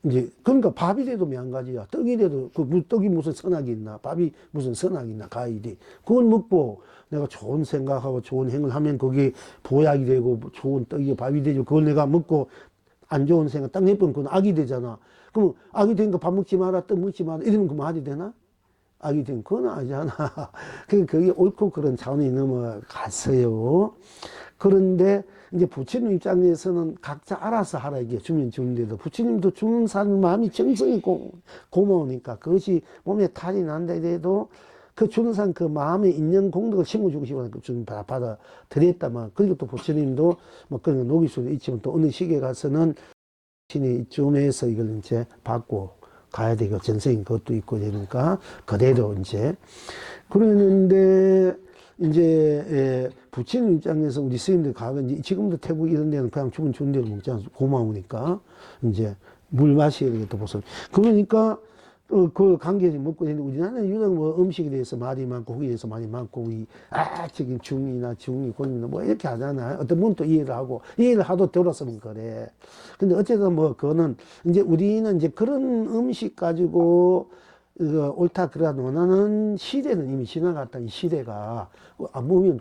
이제, 그러니까 밥이 돼도 매한가지야. 떡이 돼도 떡이 무슨 선악이 있나, 밥이 무슨 선악이 있나, 과일이. 그걸 먹고 내가 좋은 생각하고 좋은 행을 하면 그게 보약이 되고 좋은 떡이 밥이 되죠. 그걸 내가 먹고 안 좋은 생각 딱 내면 그건 악이 되잖아. 그럼 악이 되니까 밥 먹지 마라, 떡 먹지 마라 이러면 그만 하지 되나? 악이 된 그건 아니잖아. 그게 옳고 그런 차원이 넘어갔어요. 그런데 이제 부처님 입장에서는 각자 알아서 하라, 이게 주면 주는데도 부처님도 주는 사람 마음이 정성이 고마우니까 그것이 몸에 탈이 난다 해도 그 주는 사람 그 마음에 있는 공덕을 심어주고 싶어서 좀 받아들였다만, 그리고 또 부처님도 뭐 그런 거 녹일 수도 있지만 또 어느 시기에 가서는 신이 이쯤에서 이걸 이제 받고 가야 되고 전생인 것도 있고 되니까 그대로 이제 그러는데, 이제 부처님 입장에서 우리 스님들 가면 지금도 태국 이런 데는 그냥 주는 대로 먹잖아. 고마우니까 이제 물 마시게 되겠다 보소. 그러니까 그 관계를 먹고 있는데, 우리나라는 유독 뭐 음식에 대해서 말이 많고 고기에 대해서 말이 많고 저기 중이나 고기나 뭐 이렇게 하잖아. 어떤 분은 또 이해를 하고 이해를 하도 들었으면 그래. 근데 어쨌든 뭐 그거는 이제 우리는 이제 그런 음식 가지고 옳다 그러다 원하는 시대는 이미 지나갔다. 이 시대가 안 먹으면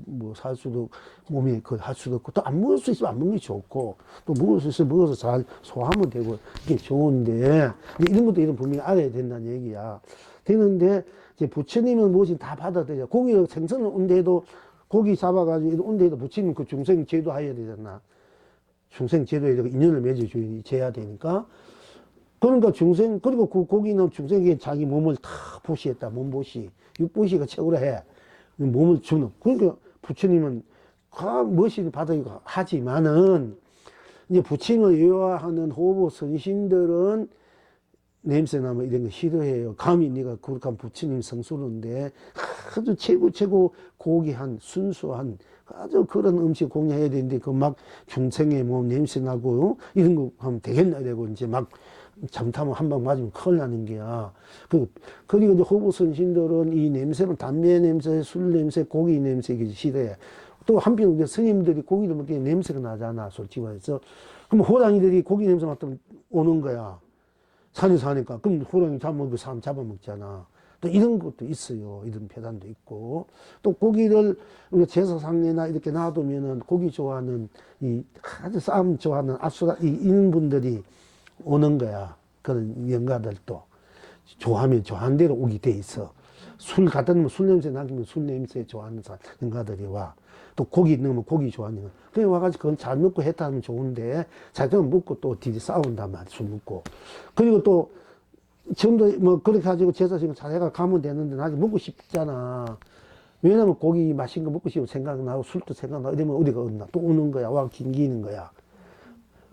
뭐 살 수도, 몸에 할 수도 없고, 또 안 먹을 수 있으면 안 먹는 게 좋고, 또 먹을 수 있으면 먹어서 잘 소화하면 되고 이게 좋은데, 이런 것도 이런 분명히 알아야 된다는 얘기야. 되는데 이제 부처님은 무엇이 다 받아들여. 고기 생선을 온데도 고기 잡아가지고 온데도 부처님 그 중생 제도 해야 되잖아. 중생 제도에 인연을 맺어줘야 되니까. 그러니까 그리고 그 고기는 중생에게 자기 몸을 다 보시했다. 몸보시. 육보시가 최고로 해. 몸을 주는. 그러니까 부처님은 무엇이든 받아주고 하지만은, 이제 부처님을 외화하는 호보 선신들은 냄새나 뭐 이런 거 싫어해요. 감히 네가 그렇게 하면 부처님 성수는데 아주 최고 고귀한, 순수한 아주 그런 음식 공양해야 되는데, 그 막 중생의 뭐 냄새 나고 이런 거 하면 되겠나 이러고 이제 막 잘못하면 한 방 맞으면 큰일 나는 게야. 그리고 이제 호부 선신들은 이 냄새는 담배 냄새, 술 냄새, 고기 냄새 이게 싫어해. 또 한편 스님들이 고기를 먹기 냄새가 나잖아, 솔직히 말해서. 그럼 호랑이들이 고기 냄새 맡으면 오는 거야. 산에 사니까. 그럼 호랑이 잡아먹고 사람 잡아먹잖아. 또 이런 것도 있어요. 이런 폐단도 있고. 또 고기를 우리가 제사상에나 이렇게 놔두면은 고기 좋아하는 아주 싸움 좋아하는 아수라 이런 분들이 오는 거야. 그런 영가들도. 좋아하면 좋아하는 대로 오게 돼 있어. 술 갖다 놓으면 술 냄새 나면 술 냄새 좋아하는 영가들이 와. 또 고기 넣으면 고기 좋아하는 거. 그래 와가지고 그건 잘 먹고 했다 하면 좋은데 자기는 먹고 또 뒤에 싸운단 말이야. 술 먹고. 그리고 또 지금도 뭐 그렇게 가지고 제사지금 자기가 가면 되는데 나중에 먹고 싶잖아. 왜냐면 고기 맛있는 거 먹고 싶으면 생각나고 술도 생각나고 이러면 어디가 없나 또 오는 거야. 와 긴기는 거야.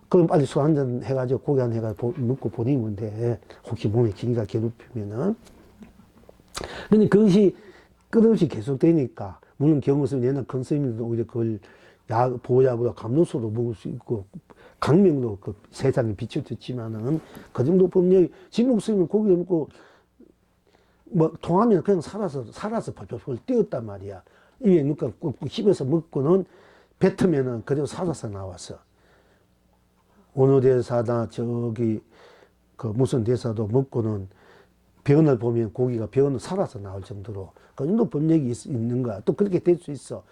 그럼 빨리 술 한잔 해가지고 고기 한 해가지고 먹고 보내면 돼. 혹시 몸에 긴기가 괴롭히면은. 근데 그것이 끝없이 계속되니까 물론 경우는 옛날 큰 스님들도 오히려 그걸 보약으로 감로소도 먹을 수 있고 강명도 그 세상에 비춰졌지만은 그 정도 법력이 진국 스님은 고기를 먹고 뭐 통하면 그냥 살아서 펄펄 뛰었단 말이야. 입에 넣고 꾹꾹 씹어서 먹고는 뱉으면은 그대로 살아서 나왔어. 어느 대사다 저기 그 무슨 대사도 먹고는 병을 보면 고기가 병을 살아서 나올 정도로 그 정도 법력이 있는 거야. 또 그렇게 될 수 있어.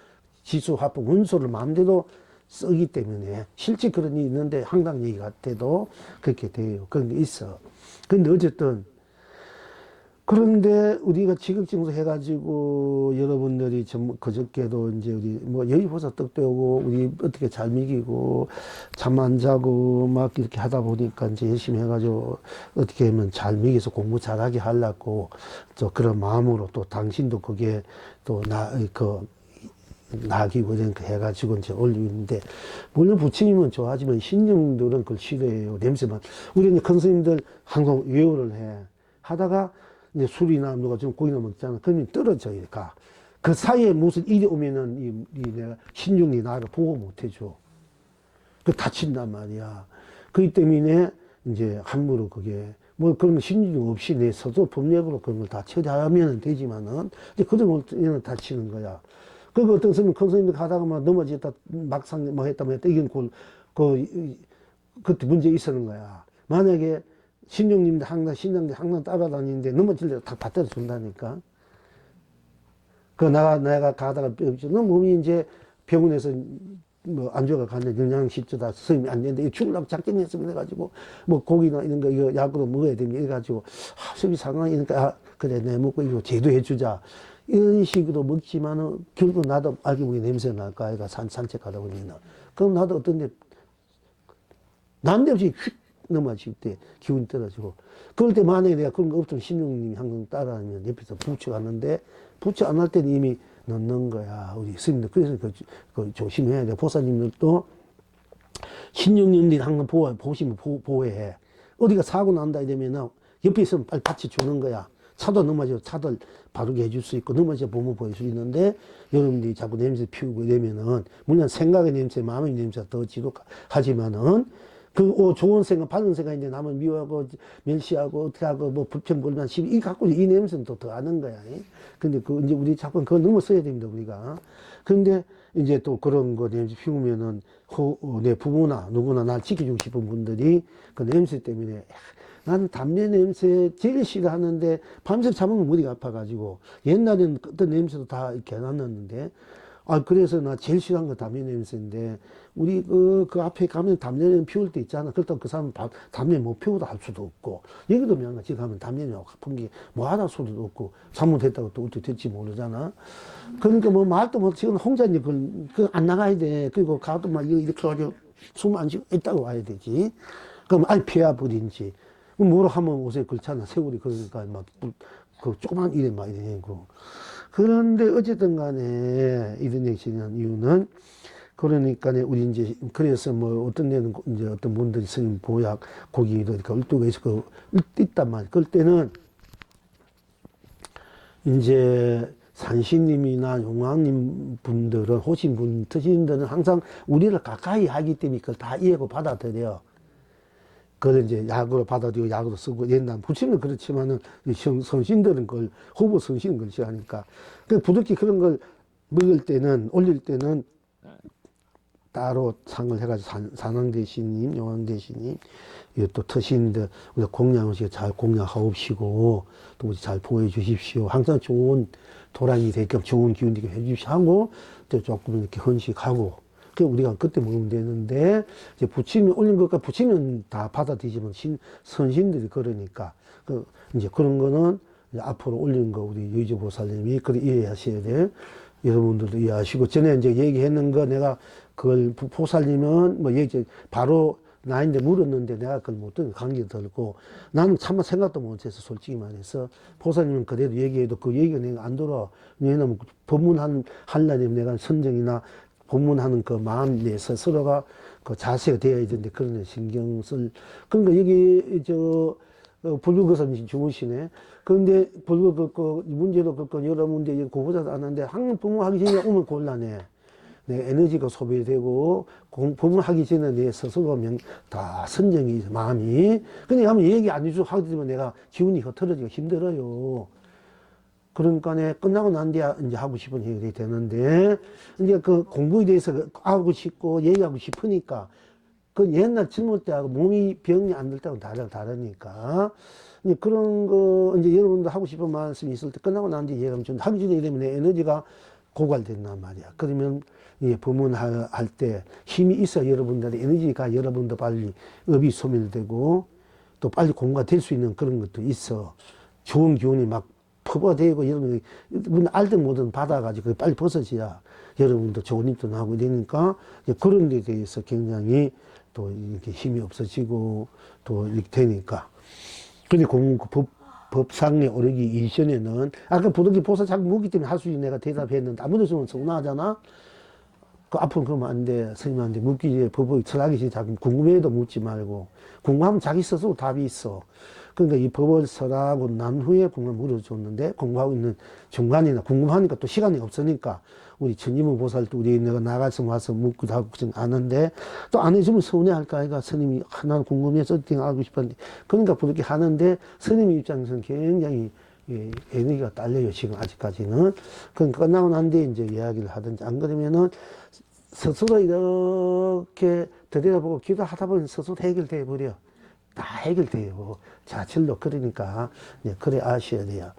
지수, 화풍, 운수를 마음대로 쓰기 때문에 실제 그런 일이 있는데 항상 얘기 같아도 그렇게 돼요. 그런 게 있어. 근데 어쨌든 그런데 우리가 지극정서 해가지고 여러분들이 그저께도 이제 우리 뭐 여의보사 떡도 오고 우리 어떻게 잘 먹이고 잠 안 자고 막 이렇게 하다 보니까 이제 열심히 해가지고 어떻게 하면 잘 먹여서 공부 잘하게 하려고 또 그런 마음으로 또 당신도 그게 또 나기 그러니까 해가지고 이제 올리고 있는데 물론 부처님은 좋아하지만 신령들은 그걸 싫어해요. 냄새만. 우리는 큰 스님들 항상 외우를 해. 하다가 이제 술이나 누가 좀 고기나 먹잖아. 그러면 떨어져니까 그 사이에 무슨 일이 오면은 내가 신중히 나를 보호 못 해줘. 그 다친단 말이야. 그렇기 때문에 이제 함부로 그게 뭐 그런 신중 없이 내 서도 법력으로 그런 걸 다 처리하면 되지만은 이제 그러면 다치는 거야. 그 어떤 스님 큰 스님들 가다가 막 넘어졌다 막상 뭐 했다 이건 그때 문제 있었는 거야. 만약에 신령님들 항상 신령들 항상 따라다니는데 넘어질래 다 받들어 준다니까. 내가 가다가 너 몸이 이제 병원에서 뭐 안주가 갔는데 영양실조다 스님이 안 되는데 죽으려고 작정 했으면 해가지고 뭐 고기나 이런 거 이거 약으로 먹어야 되면 이래가지고 스님이 상황이니까 그래 내 먹고 이거 제도해 주자. 이런 식으로 먹지만은 결국 나도 알게 보니 냄새 날까 아이가 산책 가다 보니까 그럼 나도 어떤데 난데없이 휙 넘어질 때 기운이 떨어지고 그럴 때 만약에 내가 그런 거 없으면 신령님이 항상 따라하면 옆에서 부처 갔는데 부처 안 할 때는 이미 넣는 거야 우리 스님들. 그래서 그 조심해야 돼. 보사님들도 신령님들이 항상 보시면 보호해. 어디가 사고 난다 이러면은 옆에 있으면 빨리 같이 주는 거야. 차도 넘어져 차들 바르게 해줄 수 있고 넘어져 보면 보일 수 있는데 여러분들이 자꾸 냄새 피우고 이러면은 물론 생각의 냄새 마음의 냄새가 더 지독하지만은 좋은 생각 바른 생각인데 남을 미워하고 멸시하고 어떻게 하고 뭐 불평 불만 시비 이 갖고 이 냄새는 또 더 아는 거야. 근데 이제 우리 자꾸 그거 넘어서야 됩니다 우리가. 근데 이제 또 그런 거 냄새 피우면은 내 부모나 누구나 날 지켜주고 싶은 분들이 그 냄새 때문에 나는 담배 냄새 제일 싫어하는데 밤새 잡으면 머리가 아파가지고 옛날에는 어떤 냄새도 다 이렇게 해놨는데 그래서 나 제일 싫어하는 거 담배 냄새인데 우리 그 앞에 가면 담배 냄새 피울 때 있잖아. 그렇다고 그 사람은 담배 못 피우다 할 수도 없고 여기도 명같이 가면 담배 냄새 풍기 뭐 하다 수도 없고 잘못했다고 또 어떻게 될지 모르잖아. 그러니까 뭐 말도 못 지금 홍자님 안 나가야 돼. 그리고 가도 막 이렇게 가지고 숨 안 쉬고 있다고 와야 되지. 그럼 아니 피야 버린지. 뭐로 하면 옷에 그렇잖아. 세월이 그러니까 그 조그만 일에 막 이러고. 그런데 어쨌든 간에 이런 얘기하는 이유는 그러니까 우리 이제 그래서 뭐 어떤 데는 이제 어떤 분들이 스님 보약 고기도 이렇게 얼뚝에서 있단 말이야. 그럴 때는 이제 산신님이나 용왕님 분들은 호신 분, 트신들은 항상 우리를 가까이 하기 때문에 그걸 다 이해하고 받아들여. 그걸 이제 약으로 받아들이고 약으로 쓰고 옛날 부처님은 그렇지만은 성신들은 그걸 후보 성신은 그걸 싫어하니까 그 부득이 그런 걸 먹을 때는 올릴 때는 따로 상을 해가지고 산왕대신님, 용왕대신님, 또 터신들 우리 공양하시고 잘 공양하옵시고 또 우리 잘 보호해 주십시오. 항상 좋은 도란이 되게끔 좋은 기운 되게 해주십시오 하고 또 조금 이렇게 헌식하고 그 우리가 그때 먹으면 되는데 이제 부침이 올린 것과 부침은 다 받아들이지만 선신들이 그러니까 그 이제 그런 거는 이제 앞으로 올린 거 우리 유지보살님이 그걸 이해하셔야 돼. 여러분들도 이해하시고 전에 이제 얘기했는 거 내가 그걸 보살님은 뭐 얘기 바로 나인데 물었는데 내가 그걸 못 듣는 감기 들고 나는 차마 생각도 못해서 솔직히 말해서 보살님은 그래도 얘기해도 그 얘기가 내가 안 들어. 왜냐면 하려면 내가 선정이나 법문하는 그 마음 내에서 서로가 그 자세가 되어야 되는데 그런 신경 쓸 그러니까 여기 불교거사님 주무시네. 그런데 불교 문제도 여러 문제 공부자도 안 하는데 항상 법문하기 전에 오면 곤란해. 내 에너지가 소비되고 법문하기 전에 내 스스로가 다 선정이 마음이 근데 한번 얘기 안 해주고 하게 되면 내가 기운이 흐트러지기가 힘들어요. 그러니까 내 끝나고 난 뒤에 이제 하고 싶은 얘기가 되는데 이제 그 공부에 대해서 하고 싶고 얘기하고 싶으니까 그 옛날 젊을 때하고 몸이 병이 안 들 때하고 다르니까 이제 그런 거 이제 여러분도 하고 싶은 말씀이 있을 때 끝나고 난 뒤에 얘기하면 좀 하기 전에 이러면 내 에너지가 고갈된단 말이야. 그러면 예, 법문할 때 힘이 있어 여러분들의 에너지가 여러분도 빨리 업이 소멸되고 또 빨리 공부가 될 수 있는 그런 것도 있어. 좋은 기운이 막 퍼버되고 여러분 알든 뭐든 받아가지고 빨리 벗어져야 여러분도 좋은 입도 나고 이러니까 그런 데 대해서 굉장히 또 이렇게 힘이 없어지고 또 이렇게 되니까. 근데 법상에 오르기 이전에는 아까 부득이 보살 자꾸 묻기 때문에 할 수 있는 내가 대답했는데 아무도 좀 서운하잖아. 그 앞으로 그러면 안 돼. 스님한테 묻기 전에 법을 철학이 전에 자꾸 궁금해도 묻지 말고 궁금하면 자기 스스로 답이 있어. 그러니까 이 법을 설하고 난 후에 궁금을 물어줬는데 공부하고 있는 중간이나 궁금하니까 또 시간이 없으니까 우리 천지무 보살도 우리 내가 나가서 와서 묻기도 하고 그런 아는데 또 안 해주면 서운해할까 아이가 스님이 하나 궁금해서 하고 싶었는데 그러니까 그렇게 하는데 스님 입장에서는 굉장히 예, 에너지가 딸려요 지금 아직까지는. 그러니까 끝나고 난 뒤에 이제 이야기를 하든지 안 그러면은 스스로 이렇게 들여다보고 기도하다 보면 스스로 해결돼 버려. 다 해결돼요. 자철로. 그러니까, 예, 그래 아셔야 돼요.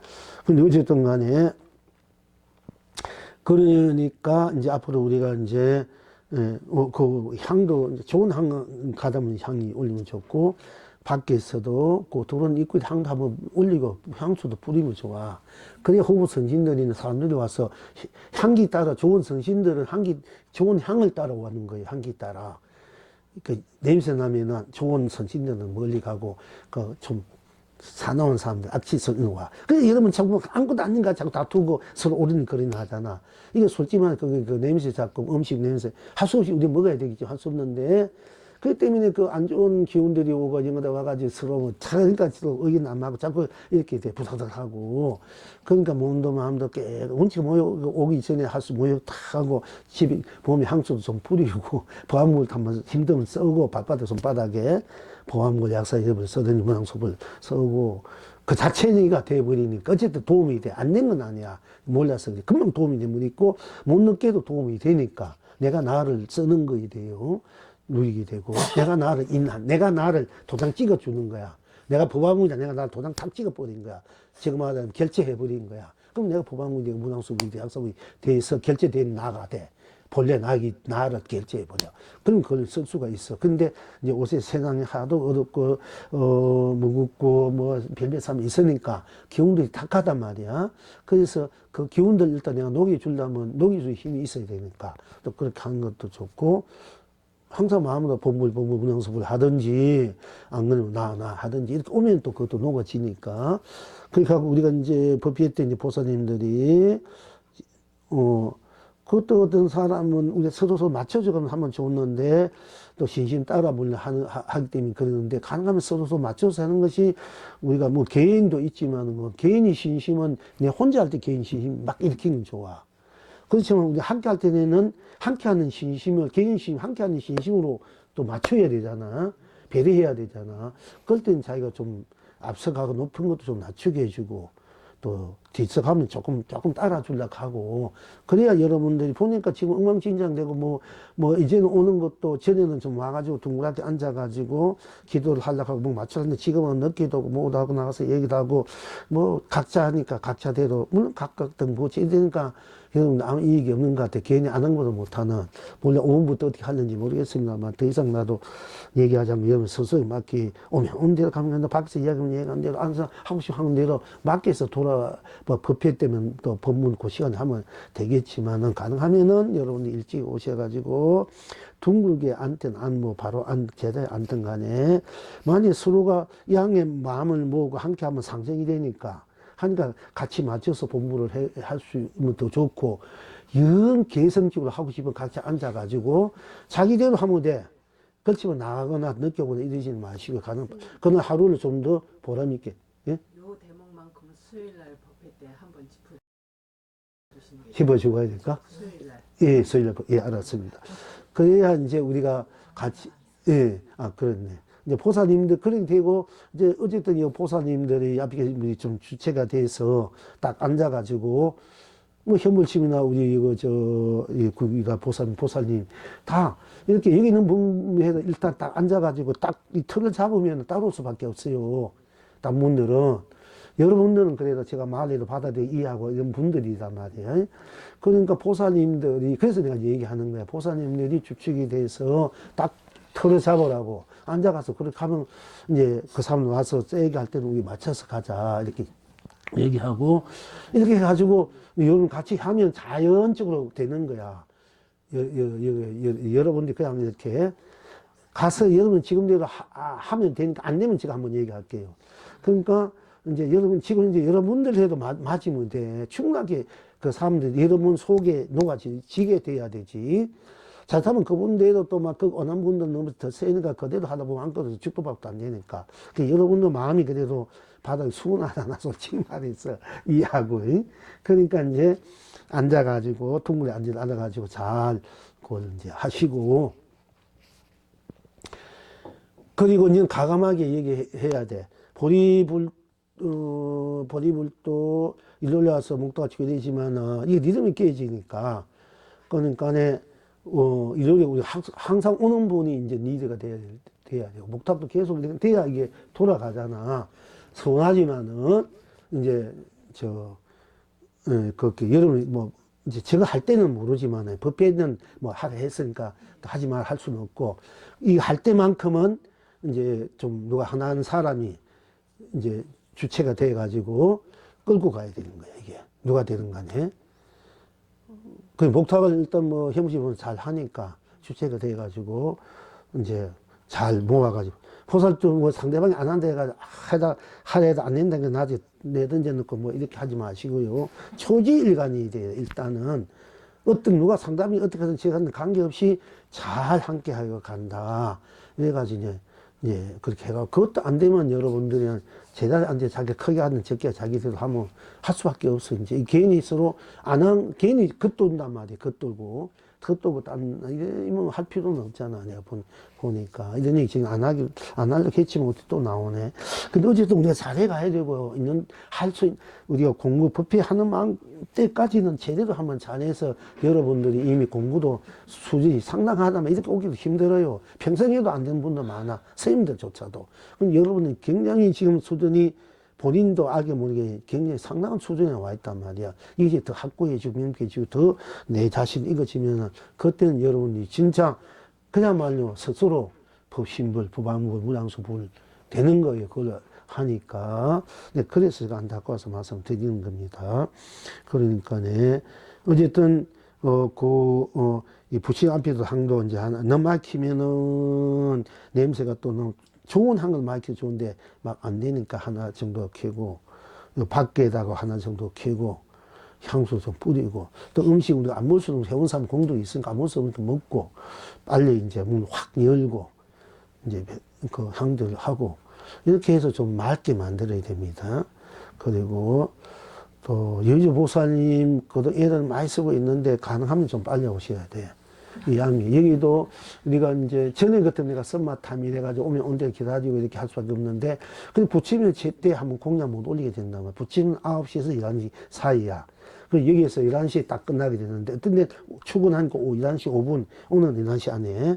근데 어쨌든 간에, 그러니까, 이제 앞으로 우리가 이제, 예, 그 향도, 좋은 향 가다면 향이 올리면 좋고, 밖에서도 그 들어온 입구에 향도 한번 올리고 향수도 뿌리면 좋아. 그래야 호부 선신들이나 사람들이 와서 향기 따라 좋은 선신들은 좋은 향을 따라오는 거예요. 향기 따라. 그 냄새 나면은 좋은 선신들은 멀리 가고 그 좀 사나운 사람들 악취 섞는 와. 그래 여러분 자꾸 아무것도 아닌가 자꾸 다투고 서로 오르는거리나 하잖아. 이게 솔직히 말해 그 냄새 자꾸 음식 냄새 할 수 없이 우리 먹어야 되겠죠. 할 수 없는데 그 때문에 그 안 좋은 기운들이 오고 영어다 와가지고 서로 차라리까 의견 안 맞고 자꾸 이렇게 돼 부닥닥하고 그러니까 몸도 마음도 원칙 오기 전에 할 수 모욕 다 하고 집에 몸에 향수도 좀 뿌리고 보암물 한번 힘들면 써고 발바닥 손바닥에 보암물 약사 이름을 써더니 문항섭을 써고 그 자체가 돼버리니까 어쨌든 도움이 돼. 안 된 건 아니야. 몰라서 그래. 금방 도움이 되면 있고 못 느껴도 도움이 되니까 내가 나를 쓰는 거에 돼요. 누리게 되고 내가 나를 도장 찍어주는 거야. 내가 법화문이다. 내가 나를 도장 탁 찍어버린 거야. 지금 말하자면 결제해버린 거야. 그럼 내가 법화문이 문항수문이 약사문이 돼서 결제된 나가 돼. 본래 나를 결제해버려. 그럼 그걸 쓸 수가 있어. 근데 이제 요새 세상이 하도 어렵고, 무겁고, 뭐, 별별 사람이 있으니까 기운들이 탁하단 말이야. 그래서 그 기운들 일단 내가 녹여주려면 녹여줄 힘이 있어야 되니까 또 그렇게 하는 것도 좋고, 항상 마음으로 문항섭을 하든지, 안 그러면 나 하든지, 이렇게 오면 또 그것도 녹아지니까. 그러니까 우리가 이제 법회 때 이제 보사님들이, 그것도 어떤 사람은 우리 서로 맞춰주면 하면 좋는데, 또 신심 따라 하기 때문에 그러는데, 가능하면 서로 맞춰서 하는 것이 우리가 뭐 개인도 있지만, 뭐 개인이 신심은 내 혼자 할 때 개인 신심 막 일으키는 좋아. 그렇지만 우리 함께 할 때는 함께 하는 신심을 개인 신심 함께 하는 신심으로 또 맞춰야 되잖아. 배려해야 되잖아. 그럴 때는 자기가 좀 앞서가고 높은 것도 좀 낮추게 해주고, 또 뒤서가면 조금 따라주려고 하고, 그래야 여러분들이 보니까 지금 엉망진창되고 이제는 오는 것도 전에는 좀 와가지고 둥그렇게 앉아가지고 기도를 하려고 하고 맞추는데 지금은 늦게도 오고 뭐도 하고 나가서 얘기도 하고 각자 하니까 각자대로 물론 각각 뭐지 되니까 여러분 아무 이익이 없는 것 같아. 괜히 안 한 것도 못하는. 원래 5분부터 어떻게 하는지 모르겠습니다만 더 이상 나도 얘기하자면 여러분 서서히 맞게 오면 온 대로 가면 간다. 밖에서 이야기하면 얘기하는 대로 앉아서 하고 싶어 하는 대로 밖에서 법회 때면 또 법문 그 시간에 하면 되겠지만은 가능하면은 여러분이 일찍 오셔가지고 둥글게 앉든 바로 제자리에 앉든 간에 만약에 서로가 양의 마음을 모으고 함께 하면 상생이 되니까 하니까 같이 맞춰서 공부를 할 수 있으면 더 좋고, 영 개성적으로 하고 싶으면 같이 앉아가지고 자기대로 하면 돼. 그렇지만 나가거나 늦게 오거나 이러지는 마시고 그는 하루를 좀 더 보람있게. 예? 요 대목만큼은 수요일날 법회 때 한번 짚어주시는 게 짚어주고 가야 될까? 수요일날. 예, 수요일날. 예, 알았습니다. 그래야 이제 우리가 같이, 예, 그렇네. 이제 보사님들 그렇게 되고 이제 어쨌든 이 보사님들이 앞에 좀 주체가 돼서 딱 앉아가지고 현물침이나 우리 구기가 보살님 다 이렇게 여기 있는 분에서 일단 딱 앉아가지고 딱 이 틀을 잡으면 따라올 수밖에 없어요. 단문들은 여러분들은 그래도 제가 말해도 받아들여 이해하고 이런 분들이란 말이에요. 그러니까 보살님들이 그래서 내가 얘기하는 거야. 보살님들이 주축이 돼서 딱 틀을 잡으라고 앉아가서 그렇게 하면 이제 그 사람 와서 세게 할 때는 우리 맞춰서 가자 이렇게 얘기하고 이렇게 해가지고 여러분 같이 하면 자연적으로 되는 거야. 여러분들이 그냥 이렇게 가서 여러분 지금대로 하면 되니까 안 되면 제가 한번 얘기할게요. 그러니까 이제 여러분 지금 이제 여러분들 해도 맞으면 돼. 충분하게 그 사람들 여러분 속에 녹아지게 돼야 되지. 잘하면 그분들도 또 그 원하는 분들 너무 더 세니까 그대로 하다 보면 한꺼번에 죽도밥도 안 되니까. 여러분들 마음이 그래도 바닥에 수은하잖아, 솔직히 말해서. 이해하고. 그러니까 이제 앉아가지고, 둥글에 앉아가지고 잘 그걸 이제 하시고. 그리고 이제 가감하게 얘기해야 돼. 보리불도 일로 와서 목도가 치게 되지만은 이게 리듬이 깨지니까. 그러니까 일요일에 우리 항상 오는 분이 이제 리드가 돼야 돼요. 목탑도 계속 돼야 이게 돌아가잖아. 서운하지만은, 이제, 그렇게, 여러분이 이제 제가 할 때는 모르지만, 법회는 하라 했으니까 하지 말 할 수는 없고, 이 할 때만큼은 이제 좀 누가 하나하는 사람이 이제 주체가 돼가지고 끌고 가야 되는 거야, 이게. 누가 되는 간에. 그 목탁을 일단 형식은 잘 하니까 주체가 돼가지고 이제 잘 모아가지고 보살도 상대방이 안 한다 해가지고 하래도 안 된다는 게 나중에 내던져 놓고 이렇게 하지 마시고요. 초지일관이 돼요. 일단은 누가 상담이 어떻게 하든 제가 관계없이 잘 함께 하여 간다. 이래가지고 이제 그렇게 해가 그것도 안 되면 여러분들은 제자리에 앉아 자기 크게 하는 적게 자기대로 하면 할 수밖에 없어. 이제 괜히 서로 괜히 겉돈단 말이야. 겉돌고 이러면 할 필요는 없잖아. 내가 보니까. 이런 얘기 지금 안 하려고 했지만 또 나오네. 근데 어쨌든 우리가 잘해 가야 되고, 우리가 공부, 법회 하는 마음 때까지는 제대로 한번 잘해서 여러분들이 이미 공부도 수준이 상당하다면 이렇게 오기도 힘들어요. 평생에도 안 되는 분도 많아. 선생님들조차도. 그럼 여러분은 굉장히 지금 수준이 본인도 알게 모르게 굉장히 상당한 수준에 와 있단 말이야. 이게 더 확고해지고 명쾌해지고 더 내 자신 익어지면은 그때는 여러분이 진짜 그야말로 스스로 법신불, 법안불, 무량수불 되는 거예요. 그걸 하니까. 네, 그래서 제가 안타까워서 말씀드리는 겁니다. 그러니까네. 어쨌든, 이 부식 앞에도 항도 이제 하나, 너무 막히면은 냄새가 또 너무 좋은 한걸 마이크 좋은데 막 안 되니까 하나 정도 켜고, 밖에다가 하나 정도 켜고, 향수 좀 뿌리고, 또 음식 우리가 안 먹을 수 없는 해온 사람 공도 있으니까 안 먹을 수 없는 거 먹고, 빨리 이제 문 확 열고, 이제 그 향들을 하고, 이렇게 해서 좀 맑게 만들어야 됩니다. 그리고 또 여주 보살님, 그도 애들 많이 쓰고 있는데 가능하면 좀 빨리 오셔야 돼. 2학년. 여기도 우리가 이제 전에 같은 내가 썸마탐이 돼가지고 오면 온데 기다리고 이렇게 할 수밖에 없는데, 근데 부침은 제때 한번 공양 못 올리게 된단 말이야. 부침은 9시에서 11시 사이야. 그 여기에서 11시에 딱 끝나게 되는데, 어떤 데 출근하니까 11시 5분, 오늘 11시 안에.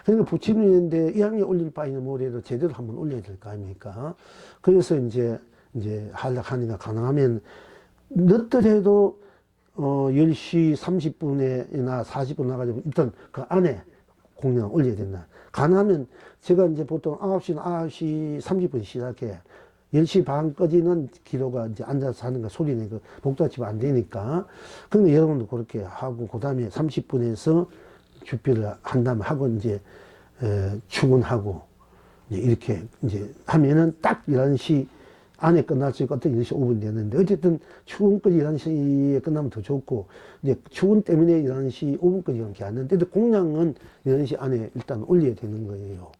그러니까 부침인데 2학년 올릴 바에는 뭐래도 제대로 한번 올려야 될 거 아닙니까? 그래서 이제 하려니까 가능하면 늦더라도 10시 30분에나 40분 나가지고 일단 그 안에 공연을 올려야 된다. 가능하면 제가 이제 보통 9시나 9시 30분 시작해. 10시 반까지는 기도가 이제 앉아서 하는 거 소리 내고 복도치면 안 되니까. 그런데 여러분도 그렇게 하고, 그 다음에 30분에서 주비를 한 다음에 하고 이제, 출근하고, 이제 이렇게 이제 하면은 딱 11시 안에 끝날 수 있고, 어떤 10시 5분 되는데, 어쨌든 출근까지 11시에 끝나면 더 좋고, 이제 출근 때문에 11시 5분까지 이렇게 하는데, 공양은 11시 안에 일단 올려야 되는 거예요.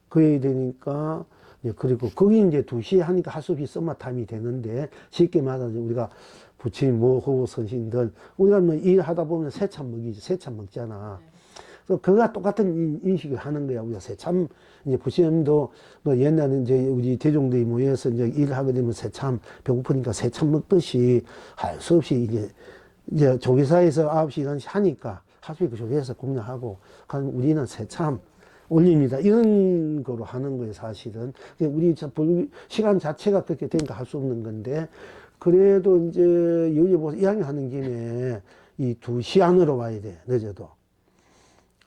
그래야 되니까, 그리고 거기 이제 2시에 하니까 할 수 없이 썸머타임이 되는데, 쉽게 말하면 우리가 부처님, 호구 선신들, 우리가 뭐 일하다 보면 새참 먹이지, 새참 먹잖아. 그래서 그가 똑같은 인식을 하는 거야. 우리가 새참, 이제 부처님도 뭐 옛날에 이제 우리 대종들이 모여서 이제 일을 하게 되면 새참, 배고프니까 새참 먹듯이 할 수 없이 이제 조계사에서 9시, 11시 하니까 할 수 있고 조계사에서 공략하고, 그럼 우리는 새참, 올립니다. 이런 거로 하는 거예요, 사실은. 우리 시간 자체가 그렇게 되니까 할 수 없는 건데, 그래도 이제 여기 보세요. 2학년 하는 김에 이 2시 안으로 와야 돼, 늦어도.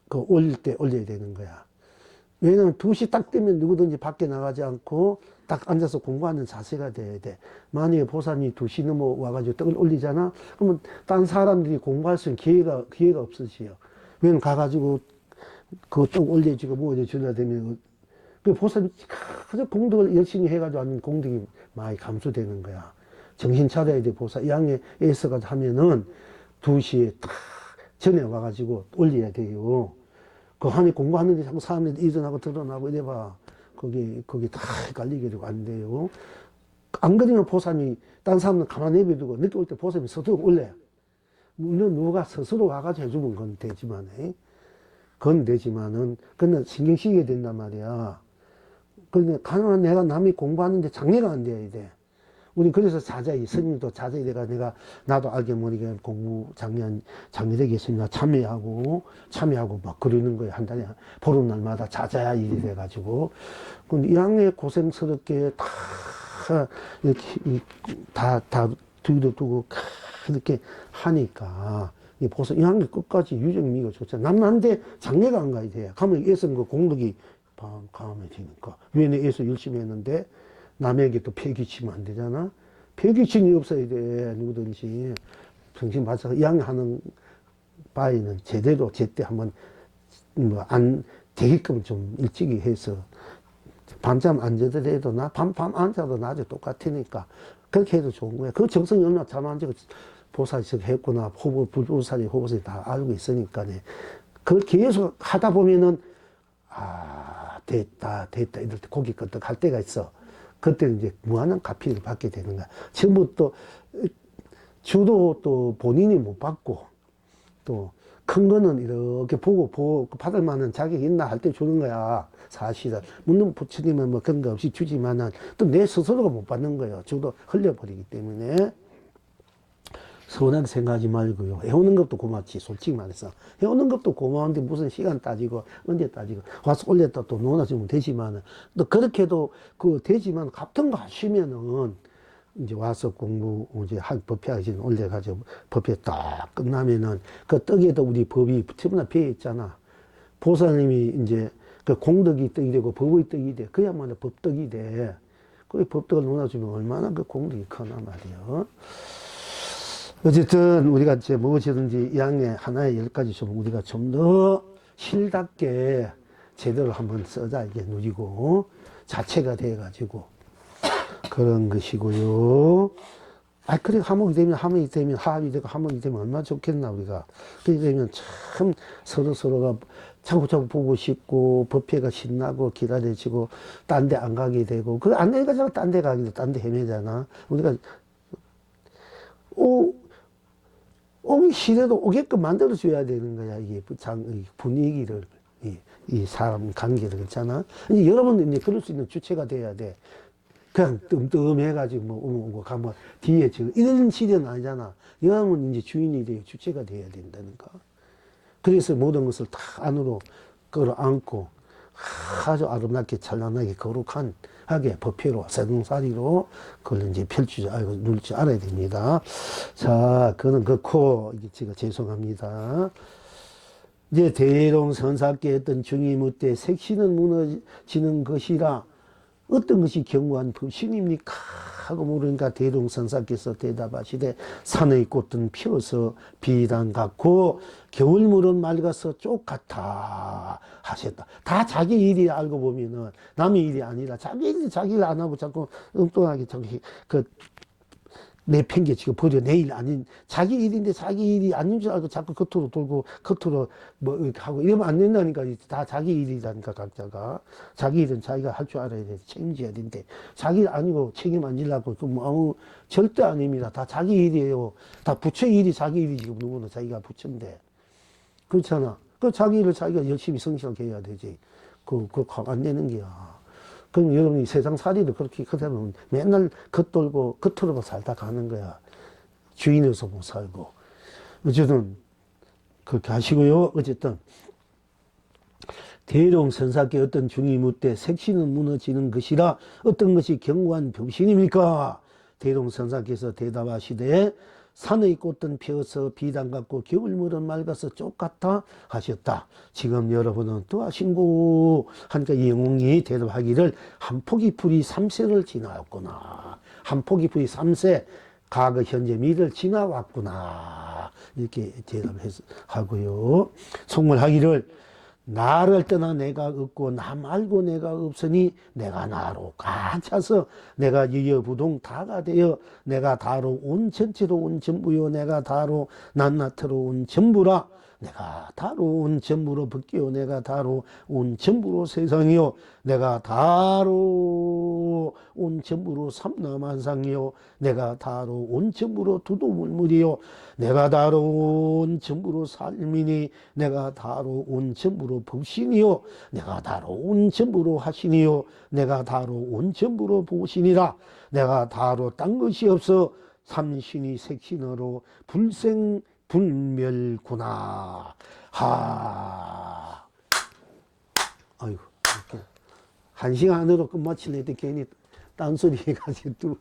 그 올릴 때 올려야 되는 거야. 왜냐면 2시 딱 되면 누구든지 밖에 나가지 않고 딱 앉아서 공부하는 자세가 돼야 돼. 만약에 보살이 2시 넘어와가지고 떡을 올리잖아? 그러면 딴 사람들이 공부할 수 있는 기회가 없으시요. 왜냐면 가가지고 그거 떡 올려주고 뭐 올려주려 되면, 그 보살이 그저 공덕을 열심히 해가지고 하는 공덕이 많이 감소되는 거야. 정신 차려야 돼, 보살. 2학년에 S가 하면은 2시에 딱 전에 와가지고 올려야 돼요. 그 한에 공부하는데 자꾸 사람들이 일어나고 드러나고 이래봐. 거기 다 헷갈리게 되고 안 돼요. 안 그러면 보살이, 딴 사람은 가만히 내버려두고 늦게 올 때 보살이 서둘러 올려요. 물론 누가 스스로 와가지고 해주면 그건 되지만, 그건 되지만은, 근데 신경 쓰게 된단 말이야. 그런데 가능한 내가 남이 공부하는데 장애가 안 돼야 돼. 우리 그래서 자자히, 스님도 자자히 내가 나도 알게 모르게 공부 장려되겠습니다. 참여하고 막 그러는 거예요. 한 달에 보름날마다 자자히 돼가지고. 근데 2학년에 고생스럽게 이렇게 다 두고 이렇게 하니까. 보서 2학년 끝까지 유정미가 좋잖아. 남한테 장례가 안 가야 돼. 가면 애쓴 그 공덕이 가면 되니까. 왜 내 애써 열심히 했는데 남에게 또 폐기치면 안 되잖아. 폐기침이 없어야 돼. 누구든지. 정신 맞춰서 2학년 하는 바에는 제대로 제때 한번 안 되게끔 좀 일찍이 해서 밤잠 안 자더라도 밤 안 자도 낮에 똑같으니까 그렇게 해도 좋은 거야. 그 정성이 얼마나 잘만지고 보살이 했구나. 불보살이 호보살이 다 알고 있으니까네. 그걸 계속 하다 보면은, 됐다. 이럴 때 고기 끄덕 할 때가 있어. 그때는 이제 무한한 가피를 받게 되는 거야. 처음부터 주도 또 본인이 못 받고, 또 큰 거는 이렇게 보고 받을 만한 자격이 있나 할 때 주는 거야. 사실은. 물론 부처님은 뭐 그런 거 없이 주지만은 또 내 스스로가 못 받는 거예요. 주도 흘려버리기 때문에. 서운하게 생각하지 말고요. 해오는 것도 고맙지, 솔직히 말해서. 해오는 것도 고마운데 무슨 시간 따지고, 언제 따지고, 와서 올렸다 또 논아주면 되지만은, 또 그렇게도 되지만, 같은 거 하시면은, 이제 와서 공부, 이제 법회하기 전에 올려가지고, 법회 딱 끝나면은, 그 떡에도 우리 법이 부처나 배에 있잖아. 보살님이 이제, 그 공덕이 떡이 되고, 법의 떡이 돼. 그야말로 법떡이 돼. 그 법떡을 논아주면 얼마나 그 공덕이 크나 말이야. 어쨌든 우리가 이제 무엇이든지 2학년 하나에 10가지 좀 우리가 좀 더 실답게 제대로 한번 써자 이게 누리고 자체가 돼가지고 그런 것이고요. 그래 화목이 되면 화합이 되고 화목이 되면 얼마나 좋겠나 우리가. 그렇게 되면 참 서로가 자꾸 보고 싶고 법회가 신나고 기다려지고 딴 데 안 가게 되고 그 안 가자고 딴 데 가게 돼. 딴 데 헤매잖아. 우리가 오기 싫어도 오게끔 만들어줘야 되는 거야. 이게 분위기를, 이 사람 관계를 그렇잖아. 이제 여러분들 이제 그럴 수 있는 주체가 돼야 돼. 그냥 뜸뜸해가지고 오고 가면 뒤에 지금 이런 시대는 아니잖아. 여러분 이제 주인이 돼요. 주체가 돼야 된다니까. 그래서 모든 것을 다 안으로 끌어안고 아주 아름답게 찬란하게 거룩한 하게 법회로 세동사리로 그걸 이제 펼치지 알고 누릴 줄 알아야 됩니다. 자, 그는 그렇고 이게 제가 죄송합니다. 이제 대롱선사께 어떤 중이무때 색시는 무너지는 것이라 어떤 것이 견고한 법신입니까? 하고 물으니까 대롱선사께서 대답하시되 산의 꽃은 피어서 비단 같고 겨울물은 맑아서 쪽 같아 하셨다. 다 자기 일이 알고 보면은 남의 일이 아니라 자기 일이 자기 일 안 하고 자꾸 엉뚱하게 저기 내팽개치고 버려. 내 일 아닌 자기 일인데 자기 일이 아닌 줄 알고 자꾸 겉으로 돌고 겉으로 뭐 이렇게 하고 이러면 안 된다니까. 다 자기 일이라니까. 각자가 자기 일은 자기가 할 줄 알아야 돼. 책임져야 되는데 자기 일 아니고 책임 안 지려고 아무 절대 아닙니다. 다 자기 일이에요. 다 부처 일이 자기 일이지. 누구는 자기가 부처인데 그렇잖아. 그 자기 일을 자기가 열심히 성실하게 해야 되지. 그거 안 되는 게야. 그럼 여러분이 세상 살이를 그렇게 그대로 맨날 겉돌고 겉으로만 살다 가는 거야. 주인으로서 못 살고. 어쨌든 그렇게 하시고요. 어쨌든 대룡선사께 어떤 중이 묻되 색신은 무너지는 것이라 어떤 것이 견고한 병신입니까? 대룡선사께서 대답하시되 산의 꽃은 피어서 비단 같고 겨울물은 맑아서 쪽 같아 하셨다. 지금 여러분은 또 하신고 하니까 이 영웅이 대답하기를 한 포기 풀이 3세를 지나왔구나. 한 포기 풀이 3세 과거 현재 미래를 지나왔구나. 이렇게 대답하고요. 속물하기를 나를 떠나 내가 없고 나 말고 내가 없으니 내가 나로 가차서 내가 유여부동 다가 되어 내가 다로 온 전체로 온 전부요 내가 다로 낱낱으로 온 전부라 내가 다로 온 전부로 벗기요 내가 다로 온 전부로 세상이요 내가 다로 온 전부로 삼라만상이요 내가 다로 온 전부로 두두물물이요 내가 다로 온 전부로 삶이니 내가 다로 온 전부로 법신이요 내가 다로 온 전부로 하신이요 내가 다로 온 전부로 보신이라 내가 다로 딴 것이 없어 삼신이 색신으로 불생불멸구나. 아이고, 이렇게 1시간 안으로 끝마치려는데 괜히 딴소리 해가지고